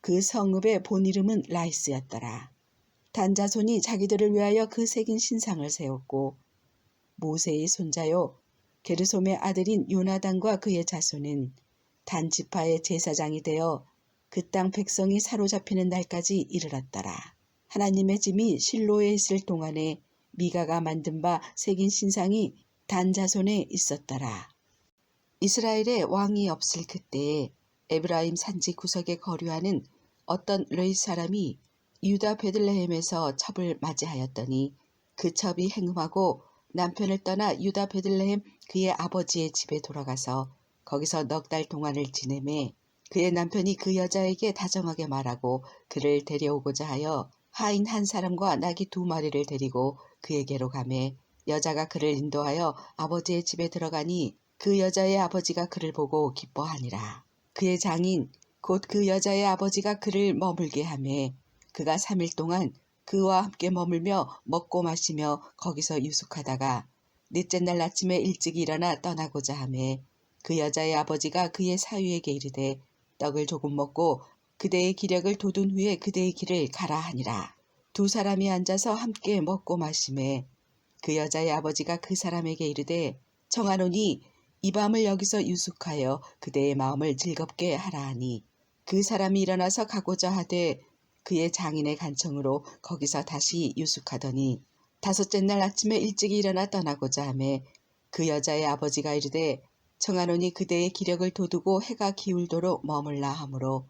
그 성읍의 본 이름은 라이스였더라. 단 자손이 자기들을 위하여 그 새긴 신상을 세웠고 모세의 손자요 게르솜의 아들인 요나단과 그의 자손은 단 지파의 제사장이 되어 그 땅 백성이 사로잡히는 날까지 이르렀더라. 하나님의 짐이 실로에 있을 동안에 미가가 만든 바 새긴 신상이 단 자손에 있었더라. 이스라엘에 왕이 없을 그때에 에브라임 산지 구석에 거류하는 어떤 레위 사람이 유다 베들레헴에서 첩을 맞이하였더니 그 첩이 행음하고 남편을 떠나 유다 베들레헴 그의 아버지의 집에 돌아가서 거기서 넉 달 동안을 지내매 그의 남편이 그 여자에게 다정하게 말하고 그를 데려오고자 하여 하인 한 사람과 나귀 2마리를 데리고 그에게로 가매 여자가 그를 인도하여 아버지의 집에 들어가니 그 여자의 아버지가 그를 보고 기뻐하니라. 그의 장인 곧 그 여자의 아버지가 그를 머물게 하매 그가 3일 동안 그와 함께 머물며 먹고 마시며 거기서 유숙하다가 넷째 날 아침에 일찍 일어나 떠나고자 하매 그 여자의 아버지가 그의 사위에게 이르되 떡을 조금 먹고 그대의 기력을 돋운 후에 그대의 길을 가라 하니라. 2 사람이 앉아서 함께 먹고 마시매 그 여자의 아버지가 그 사람에게 이르되 청하노니 이 밤을 여기서 유숙하여 그대의 마음을 즐겁게 하라 하니 그 사람이 일어나서 가고자 하되 그의 장인의 간청으로 거기서 다시 유숙하더니 5째 날 아침에 일찍 일어나 떠나고자 하매 그 여자의 아버지가 이르되 청하노니 그대의 기력을 돋우고 해가 기울도록 머물라 하므로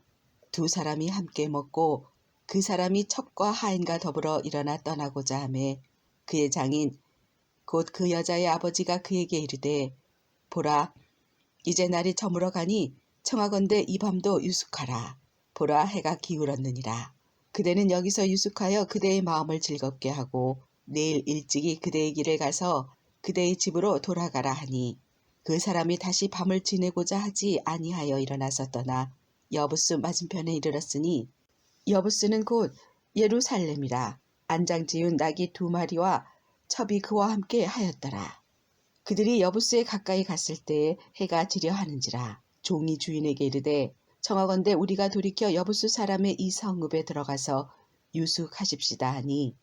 2 사람이 함께 먹고 그 사람이 첩과 하인과 더불어 일어나 떠나고자 하매 그의 장인 곧 그 여자의 아버지가 그에게 이르되 보라 이제 날이 저물어 가니 청하건대 이 밤도 유숙하라. 보라 해가 기울었느니라. 그대는 여기서 유숙하여 그대의 마음을 즐겁게 하고 내일 일찍이 그대의 길을 가서 그대의 집으로 돌아가라 하니 그 사람이 다시 밤을 지내고자 하지 아니하여 일어나서 떠나 여부스 맞은편에 이르렀으니 여부스는 곧 예루살렘이라. 안장 지운 나귀 2마리와 첩이 그와 함께 하였더라. 그들이 여부스에 가까이 갔을 때에 해가 지려 하는지라. 종이 주인에게 이르되 청하건대 우리가 돌이켜 여부스 사람의 이 성읍에 들어가서 유숙하십시다 하니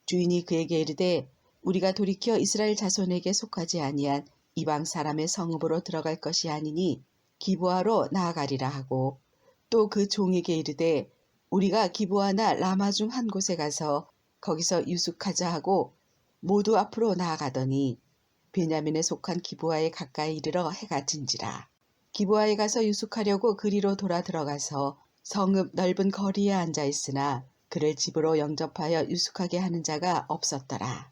주인이 그에게 이르되 우리가 돌이켜 이스라엘 자손에게 속하지 아니한 이방 사람의 성읍으로 들어갈 것이 아니니 기브아로 나아가리라 하고 또 그 종에게 이르되 우리가 기브아나 라마 중 한 곳에 가서 거기서 유숙하자 하고 모두 앞으로 나아가더니 베냐민에 속한 기브아에 가까이 이르러 해가 진지라. 기브아에 가서 유숙하려고 그리로 돌아 들어가서 성읍 넓은 거리에 앉아 있으나 그를 집으로 영접하여 유숙하게 하는 자가 없었더라.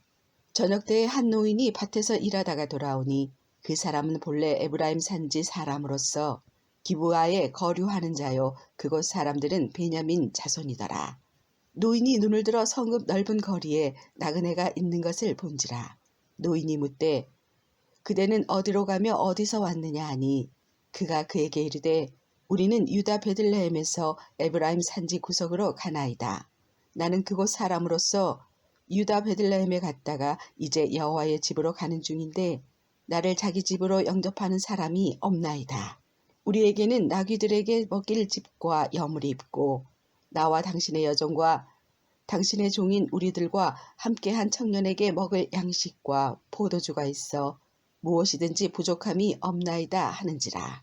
저녁 때에 한 노인이 밭에서 일하다가 돌아오니 그 사람은 본래 에브라임 산지 사람으로서 기브아에 거류하는 자요 그곳 사람들은 베냐민 자손이더라. 노인이 눈을 들어 성읍 넓은 거리에 나그네가 있는 것을 본지라. 노인이 묻되 그대는 어디로 가며 어디서 왔느냐 하니 그가 그에게 이르되 우리는 유다 베들레헴에서 에브라임 산지 구석으로 가나이다. 나는 그곳 사람으로서 유다 베들레헴에 갔다가 이제 여호와의 집으로 가는 중인데 나를 자기 집으로 영접하는 사람이 없나이다. 우리에게는 나귀들에게 먹일 집과 여물이 있고 나와 당신의 여종과 당신의 종인 우리들과 함께한 청년에게 먹을 양식과 포도주가 있어 무엇이든지 부족함이 없나이다 하는지라.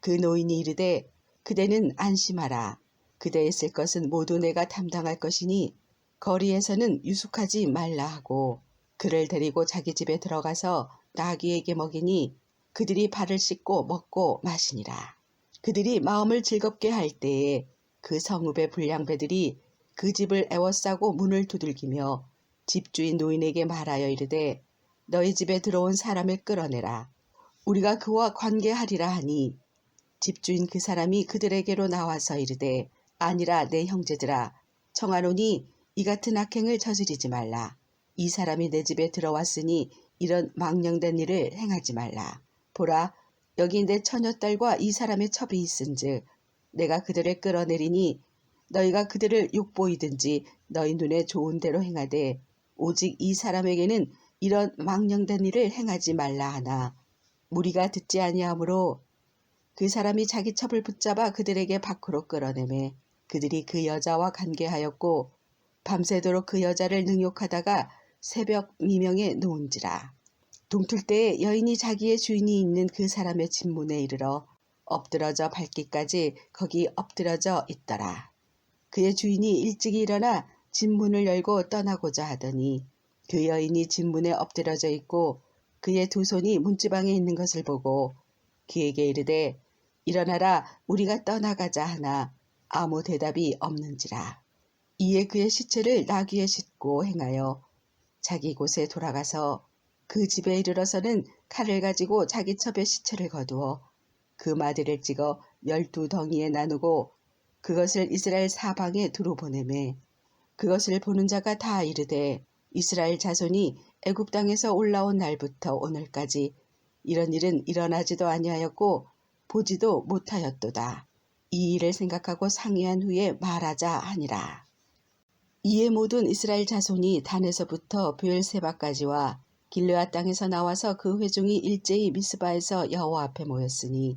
그 노인이 이르되 그대는 안심하라. 그대의 쓸 것은 모두 내가 담당할 것이니 거리에서는 유숙하지 말라 하고 그를 데리고 자기 집에 들어가서 나귀에게 먹이니 그들이 발을 씻고 먹고 마시니라. 그들이 마음을 즐겁게 할 때에 그 성읍의 불량배들이 그 집을 애워싸고 문을 두들기며 집주인 노인에게 말하여 이르되 너희 집에 들어온 사람을 끌어내라. 우리가 그와 관계하리라 하니 집주인 그 사람이 그들에게로 나와서 이르되 아니라 내 형제들아 청하노니 이 같은 악행을 저지르지 말라. 이 사람이 내 집에 들어왔으니 이런 망령된 일을 행하지 말라. 보라 여기 내 처녀딸과 이 사람의 첩이 있은즉 내가 그들을 끌어내리니 너희가 그들을 욕보이든지 너희 눈에 좋은 대로 행하되 오직 이 사람에게는 이런 망령된 일을 행하지 말라 하나 무리가 듣지 아니하므로 그 사람이 자기 첩을 붙잡아 그들에게 밖으로 끌어내매 그들이 그 여자와 관계하였고 밤새도록 그 여자를 능욕하다가 새벽 미명에 놓은지라. 동틀 때에 여인이 자기의 주인이 있는 그 사람의 집 문에 이르러 엎드러져 밟기까지 거기 엎드러져 있더라. 그의 주인이 일찍이 일어나 집 문을 열고 떠나고자 하더니 그 여인이 집 문에 엎드러져 있고 그의 두 손이 문지방에 있는 것을 보고 그에게 이르되 일어나라 우리가 떠나가자 하나 아무 대답이 없는지라. 이에 그의 시체를 나귀에 싣고 행하여 자기 곳에 돌아가서 그 집에 이르러서는 칼을 가지고 자기 첩의 시체를 거두어 그 마디를 찍어 12덩이에 나누고 그것을 이스라엘 사방에 두루 보내매 그것을 보는 자가 다 이르되 이스라엘 자손이 애굽 땅에서 올라온 날부터 오늘까지 이런 일은 일어나지도 아니하였고 보지도 못하였도다. 이 일을 생각하고 상의한 후에 말하자 하니라. 이에 모든 이스라엘 자손이 단에서부터 브엘세바까지와 길르앗 땅에서 나와서 그 회중이 일제히 미스바에서 여호와 앞에 모였으니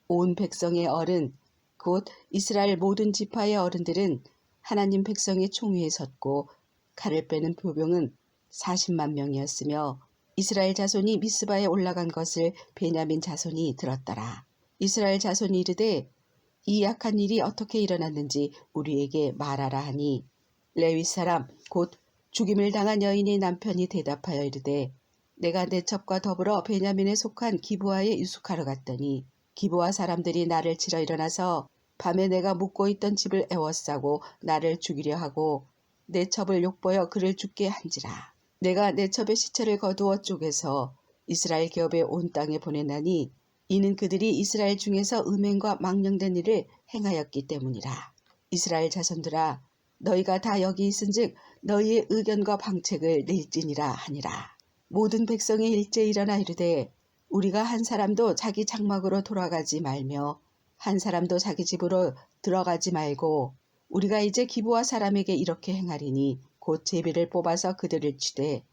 온 백성의 어른 곧 이스라엘 모든 지파의 어른들은 하나님 백성의 총위에 섰고 칼을 빼는 표병은 40만 명이었으며 이스라엘 자손이 미스바에 올라간 것을 베냐민 자손이 들었더라. 이스라엘 자손이 이르되 이 악한 일이 어떻게 일어났는지 우리에게 말하라 하니 레위 사람 곧 죽임을 당한 여인의 남편이 대답하여 이르되 내가 내 첩과 더불어 베냐민에 속한 기브아에 유숙하러 갔더니 기브아 사람들이 나를 치러 일어나서 밤에 내가 묵고 있던 집을 애워싸고 나를 죽이려 하고 내 첩을 욕보여 그를 죽게 한지라. 내가 내 첩의 시체를 거두어 쪼개서 이스라엘 기업의 온 땅에 보내나니 이는 그들이 이스라엘 중에서 음행과 망령된 일을 행하였기 때문이라. 이스라엘 자손들아 너희가 다 여기 있은즉 너희의 의견과 방책을 낼지니라 하니라. 모든 백성이 일제히 일어나 이르되 우리가 한 사람도 자기 장막으로 돌아가지 말며 한 사람도 자기 집으로 들어가지 말고 우리가 이제 기브아 사람에게 이렇게 행하리니 곧 제비를 뽑아서 그들을 치되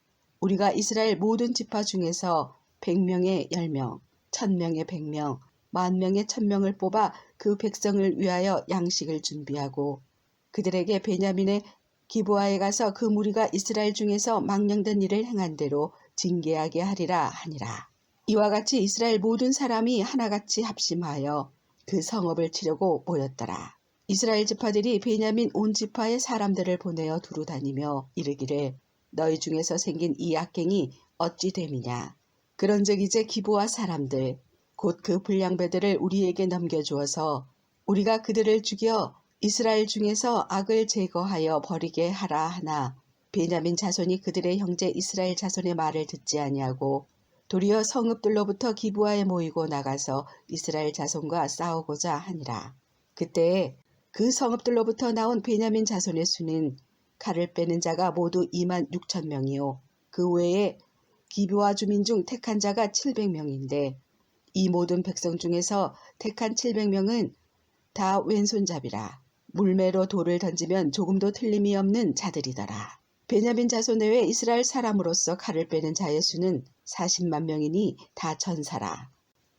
우리가 이스라엘 모든 지파 중에서 100명에 10명, 1000명에 100명, 10,000명에 1000명을 뽑아 그 백성을 위하여 양식을 준비하고 그들에게 베냐민의 기브아에 가서 그 무리가 이스라엘 중에서 망령된 일을 행한 대로 징계하게 하리라 하니라. 이와 같이 이스라엘 모든 사람이 하나같이 합심하여 그 성읍을 치려고 모였더라. 이스라엘 지파들이 베냐민 온 지파의 사람들을 보내어 두루 다니며 이르기를 너희 중에서 생긴 이 악행이 어찌 됨이냐. 그런즉 이제 기브아 사람들 곧 그 불량배들을 우리에게 넘겨주어서 우리가 그들을 죽여 이스라엘 중에서 악을 제거하여 버리게 하라 하나 베냐민 자손이 그들의 형제 이스라엘 자손의 말을 듣지 아니하고 도리어 성읍들로부터 기브아에 모이고 나가서 이스라엘 자손과 싸우고자 하니라. 그때 그 성읍들로부터 나온 베냐민 자손의 수는 칼을 빼는 자가 모두 26,000명이요 그 외에 기브아 주민 중 택한 자가 700명인데 이 모든 백성 중에서 택한 700명은 다 왼손잡이라. 물매로 돌을 던지면 조금도 틀림이 없는 자들이더라. 베냐민 자손 내외 이스라엘 사람으로서 칼을 빼는 자의 수는 40만 명이니 다 전사라.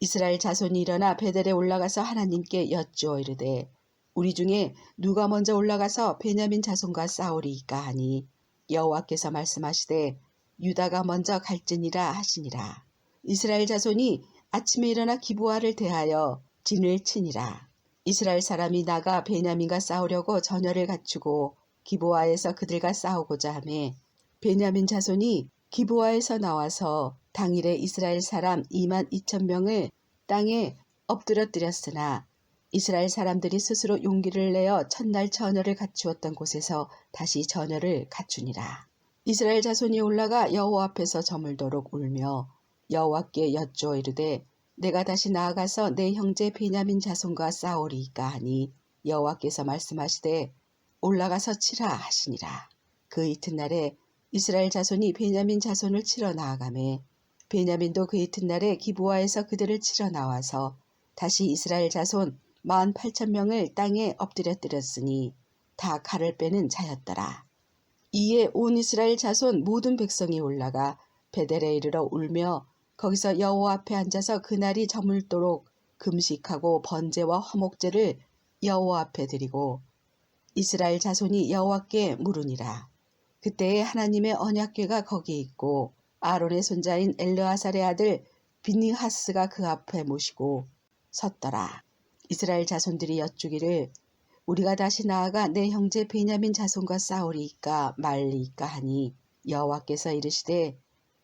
이스라엘 자손이 일어나 베델에 올라가서 하나님께 여쭈어 이르되 우리 중에 누가 먼저 올라가서 베냐민 자손과 싸우리이까 하니 여호와께서 말씀하시되 유다가 먼저 갈지니라 하시니라. 이스라엘 자손이 아침에 일어나 기브아를 대하여 진을 치니라. 이스라엘 사람이 나가 베냐민과 싸우려고 전열을 갖추고 기브아에서 그들과 싸우고자 하매 베냐민 자손이 기브아에서 나와서 당일에 이스라엘 사람 22,000명을 땅에 엎드려뜨렸으나 이스라엘 사람들이 스스로 용기를 내어 첫날 전열을 갖추었던 곳에서 다시 전열을 갖추니라. 이스라엘 자손이 올라가 여호와 앞에서 저물도록 울며 여호와께 여쭈어 이르되 내가 다시 나아가서 내 형제 베냐민 자손과 싸우리이까 하니 여호와께서 말씀하시되 올라가서 치라 하시니라. 그 이튿날에 이스라엘 자손이 베냐민 자손을 치러 나아가매 베냐민도 그 이튿날에 기브아에서 그들을 치러 나와서 다시 이스라엘 자손 18,000명을 땅에 엎드려뜨렸으니 다 칼을 빼는 자였더라. 이에 온 이스라엘 자손 모든 백성이 올라가 베델에 이르러 울며 거기서 여호와 앞에 앉아서 그날이 저물도록 금식하고 번제와 화목제를 여호와 앞에 드리고 이스라엘 자손이 여호와께 물으니라. 그때에 하나님의 언약궤가 거기 있고 아론의 손자인 엘르아살의 아들 비느하스가 그 앞에 모시고 섰더라. 이스라엘 자손들이 여쭈기를 우리가 다시 나아가 내 형제 베냐민 자손과 싸우리이까 말리이까 하니 여호와께서 이르시되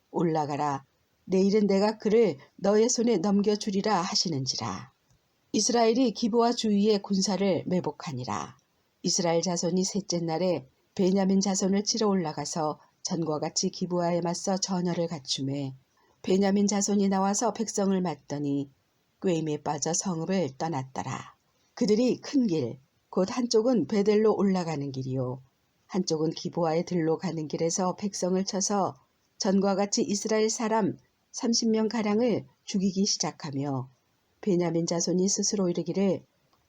올라가라. 내일은 내가 그를 너의 손에 넘겨주리라 하시는지라. 이스라엘이 기브아 주위에 군사를 매복하니라. 이스라엘 자손이 셋째 날에 베냐민 자손을 치러 올라가서 전과 같이 기브아에 맞서 전열을 갖추매 베냐민 자손이 나와서 백성을 맞더니 꾀임에 빠져 성읍을 떠났더라. 그들이 큰 길, 곧 한쪽은 베델로 올라가는 길이요 한쪽은 기브아에 들로 가는 길에서 백성을 쳐서 전과 같이 이스라엘 사람 30명가량을 죽이기 시작하며 베냐민 자손이 스스로 이르기를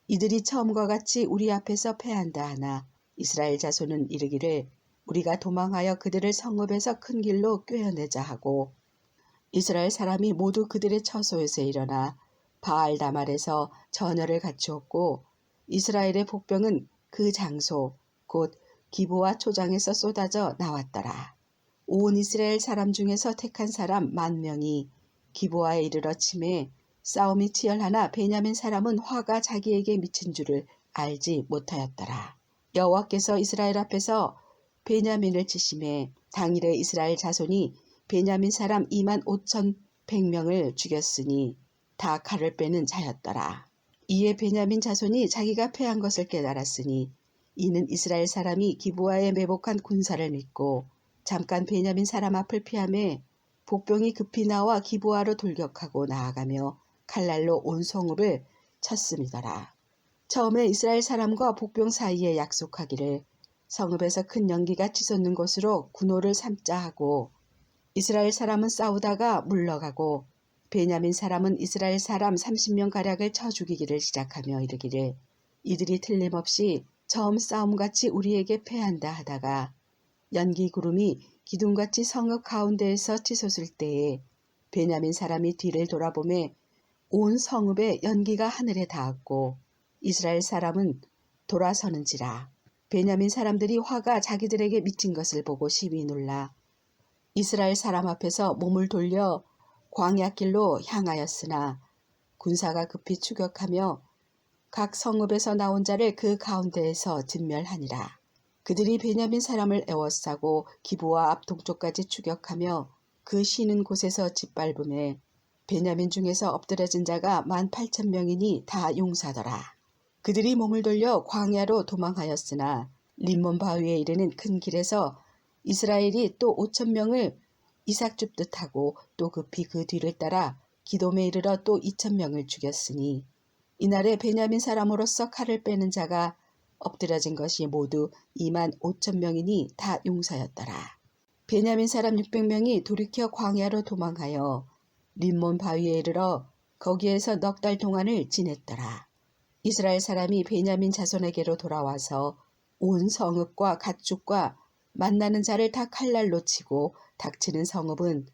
이들이 처음과 같이 우리 앞에서 패한다 하나 이스라엘 자손은 이르기를 우리가 도망하여 그들을 성읍에서 큰 길로 꿰어내자 하고 이스라엘 사람이 모두 그들의 처소에서 일어나 바알다말에서 전열을 갖추었고 이스라엘의 복병은 그 장소 곧 기브아 초장에서 쏟아져 나왔더라. 온 이스라엘 사람 중에서 택한 사람 10,000명이 기브아에 이르러 치매 싸움이 치열하나 베냐민 사람은 화가 자기에게 미친 줄을 알지 못하였더라. 여호와께서 이스라엘 앞에서 베냐민을 치심해 당일에 이스라엘 자손이 베냐민 사람 25,100명을 죽였으니 다 칼을 빼는 자였더라. 이에 베냐민 자손이 자기가 패한 것을 깨달았으니 이는 이스라엘 사람이 기브아에 매복한 군사를 믿고 잠깐 베냐민 사람 앞을 피하매 복병이 급히 나와 기브아로 돌격하고 나아가며 칼날로 온 성읍을 쳤음이더라. 처음에 이스라엘 사람과 복병 사이에 약속하기를 성읍에서 큰 연기가 치솟는 곳으로 군호를 삼자 하고 이스라엘 사람은 싸우다가 물러가고 베냐민 사람은 이스라엘 사람 30명가량을 쳐 죽이기를 시작하며 이르기를 이들이 틀림없이 처음 싸움같이 우리에게 패한다 하다가 연기 구름이 기둥같이 성읍 가운데에서 치솟을 때에 베냐민 사람이 뒤를 돌아보매 온 성읍의 연기가 하늘에 닿았고 이스라엘 사람은 돌아서는지라. 베냐민 사람들이 화가 자기들에게 미친 것을 보고 심히 놀라 이스라엘 사람 앞에서 몸을 돌려 광야길로 향하였으나 군사가 급히 추격하며 각 성읍에서 나온 자를 그 가운데에서 진멸하니라. 그들이 베냐민 사람을 에워싸고 기브아 앞 동쪽까지 추격하며 그 쉬는 곳에서 짓밟음에 베냐민 중에서 엎드려진 자가 18,000명이니 다 용사더라. 그들이 몸을 돌려 광야로 도망하였으나 림몬 바위에 이르는 큰 길에서 이스라엘이 또 5,000명을 이삭 줍듯 하고 또 급히 그 뒤를 따라 기돔에 이르러 또 2,000명을 죽였으니 이날에 베냐민 사람으로서 칼을 빼는 자가 엎드려진 것이 모두 25,000명이니 다 용사였더라. 베냐민 사람 600명이 돌이켜 광야로 도망하여 림몬 바위에 이르러 거기에서 넉 달 동안을 지냈더라. 이스라엘 사람이 베냐민 자손에게로 돌아와서 온 성읍과 가축과 만나는 자를 다 칼날로 치고 닥치는 성읍은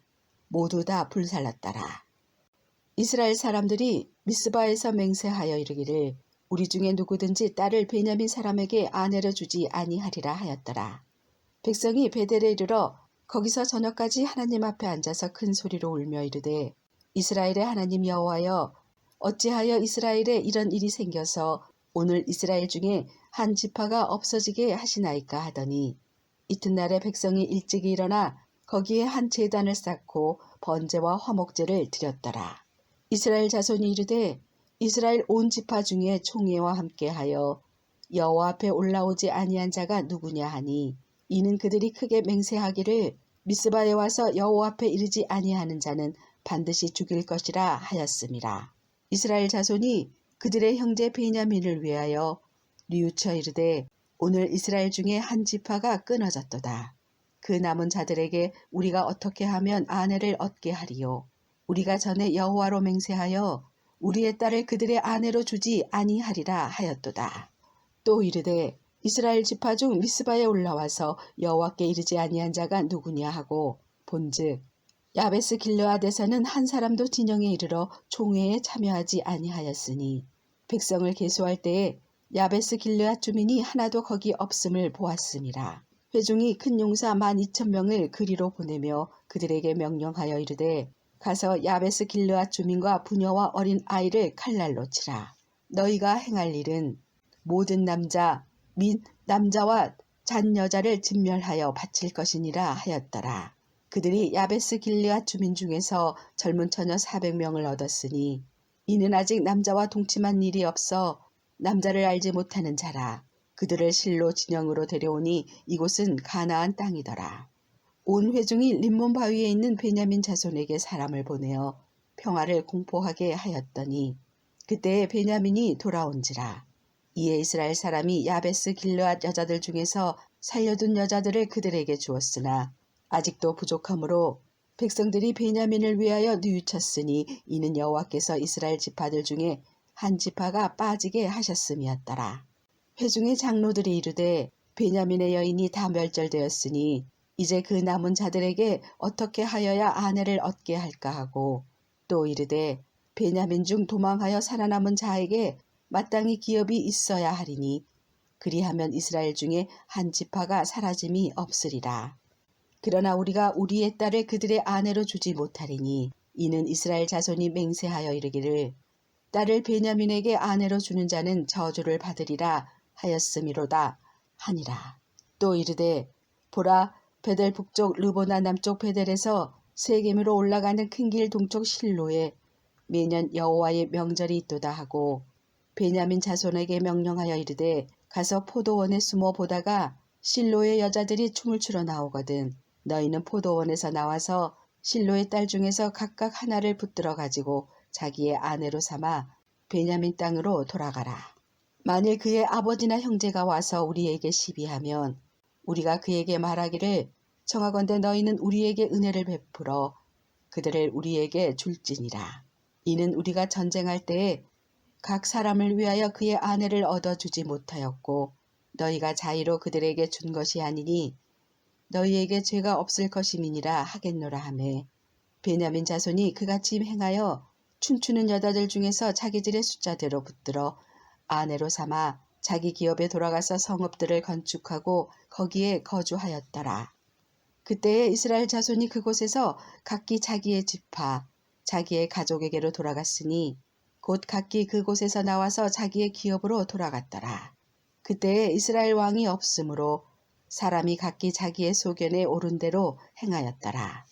모두 다 불살랐더라. 이스라엘 사람들이 미스바에서 맹세하여 이르기를 우리 중에 누구든지 딸을 베냐민 사람에게 아내로 주지 아니하리라 하였더라. 백성이 베델에 이르러 거기서 저녁까지 하나님 앞에 앉아서 큰 소리로 울며 이르되 이스라엘의 하나님 여호와여 어찌하여 이스라엘에 이런 일이 생겨서 오늘 이스라엘 중에 한 지파가 없어지게 하시나이까 하더니 이튿날에 백성이 일찍이 일어나 거기에 한 제단을 쌓고 번제와 화목제를 드렸더라. 이스라엘 자손이 이르되 이스라엘 온 지파 중에 총회와 함께하여 여호와 앞에 올라오지 아니한 자가 누구냐 하니 이는 그들이 크게 맹세하기를 미스바에 와서 여호와 앞에 이르지 아니하는 자는 반드시 죽일 것이라 하였음이라. 이스라엘 자손이 그들의 형제 베냐민을 위하여 뉘우쳐 이르되 오늘 이스라엘 중에 한 지파가 끊어졌도다. 그 남은 자들에게 우리가 어떻게 하면 아내를 얻게 하리요. 우리가 전에 여호와로 맹세하여 우리의 딸을 그들의 아내로 주지 아니하리라 하였도다. 또 이르되 이스라엘 지파 중 미스바에 올라와서 여호와께 이르지 아니한 자가 누구냐 하고 본즉 야베스 길르앗에서는 한 사람도 진영에 이르러 총회에 참여하지 아니하였으니 백성을 계수할 때에 야베스 길르앗 주민이 하나도 거기 없음을 보았음이라. 회중이 큰 용사 12,000명을 그리로 보내며 그들에게 명령하여 이르되 가서 야베스 길르앗 주민과 부녀와 어린 아이를 칼날로 치라. 너희가 행할 일은 모든 남자 및 남자와 잔 여자를 진멸하여 바칠 것이니라 하였더라. 그들이 야베스 길르앗 주민 중에서 젊은 처녀 400명을 얻었으니 이는 아직 남자와 동침한 일이 없어 남자를 알지 못하는 자라. 그들을 실로 진영으로 데려오니 이곳은 가나안 땅이더라. 온 회중이 림몬 바위에 있는 베냐민 자손에게 사람을 보내어 평화를 공포하게 하였더니 그때에 베냐민이 돌아온지라. 이에 이스라엘 사람이 야베스 길르앗 여자들 중에서 살려둔 여자들을 그들에게 주었으나 아직도 부족하므로 백성들이 베냐민을 위하여 뉘우쳤으니 이는 여호와께서 이스라엘 지파들 중에 한 지파가 빠지게 하셨음이었더라. 회중의 장로들이 이르되 베냐민의 여인이 다 멸절되었으니 이제 그 남은 자들에게 어떻게 하여야 아내를 얻게 할까 하고 또 이르되 베냐민 중 도망하여 살아남은 자에게 마땅히 기업이 있어야 하리니 그리하면 이스라엘 중에 한 지파가 사라짐이 없으리라. 그러나 우리가 우리의 딸을 그들의 아내로 주지 못하리니 이는 이스라엘 자손이 맹세하여 이르기를 딸을 베냐민에게 아내로 주는 자는 저주를 받으리라 하였음이로다 하니라. 또 이르되 보라 베델 북쪽 르보나 남쪽 베델에서 세겜으로 올라가는 큰 길 동쪽 실로에 매년 여호와의 명절이 있도다 하고 베냐민 자손에게 명령하여 이르되 가서 포도원에 숨어 보다가 실로의 여자들이 춤을 추러 나오거든 너희는 포도원에서 나와서 실로의 딸 중에서 각각 하나를 붙들어 가지고 자기의 아내로 삼아 베냐민 땅으로 돌아가라. 만일 그의 아버지나 형제가 와서 우리에게 시비하면 우리가 그에게 말하기를 청하건대 너희는 우리에게 은혜를 베풀어 그들을 우리에게 줄지니라. 이는 우리가 전쟁할 때에 각 사람을 위하여 그의 아내를 얻어주지 못하였고 너희가 자의로 그들에게 준 것이 아니니 너희에게 죄가 없을 것임이니라 하겠노라 하매 베냐민 자손이 그같이 행하여 춤추는 여자들 중에서 자기들의 숫자대로 붙들어 아내로 삼아 자기 기업에 돌아가서 성읍들을 건축하고 거기에 거주하였더라. 그때에 이스라엘 자손이 그곳에서 각기 자기의 지파, 자기의 가족에게로 돌아갔으니 곧 각기 그곳에서 나와서 자기의 기업으로 돌아갔더라. 그때에 이스라엘 왕이 없으므로 사람이 각기 자기의 소견에 오른 대로 행하였더라.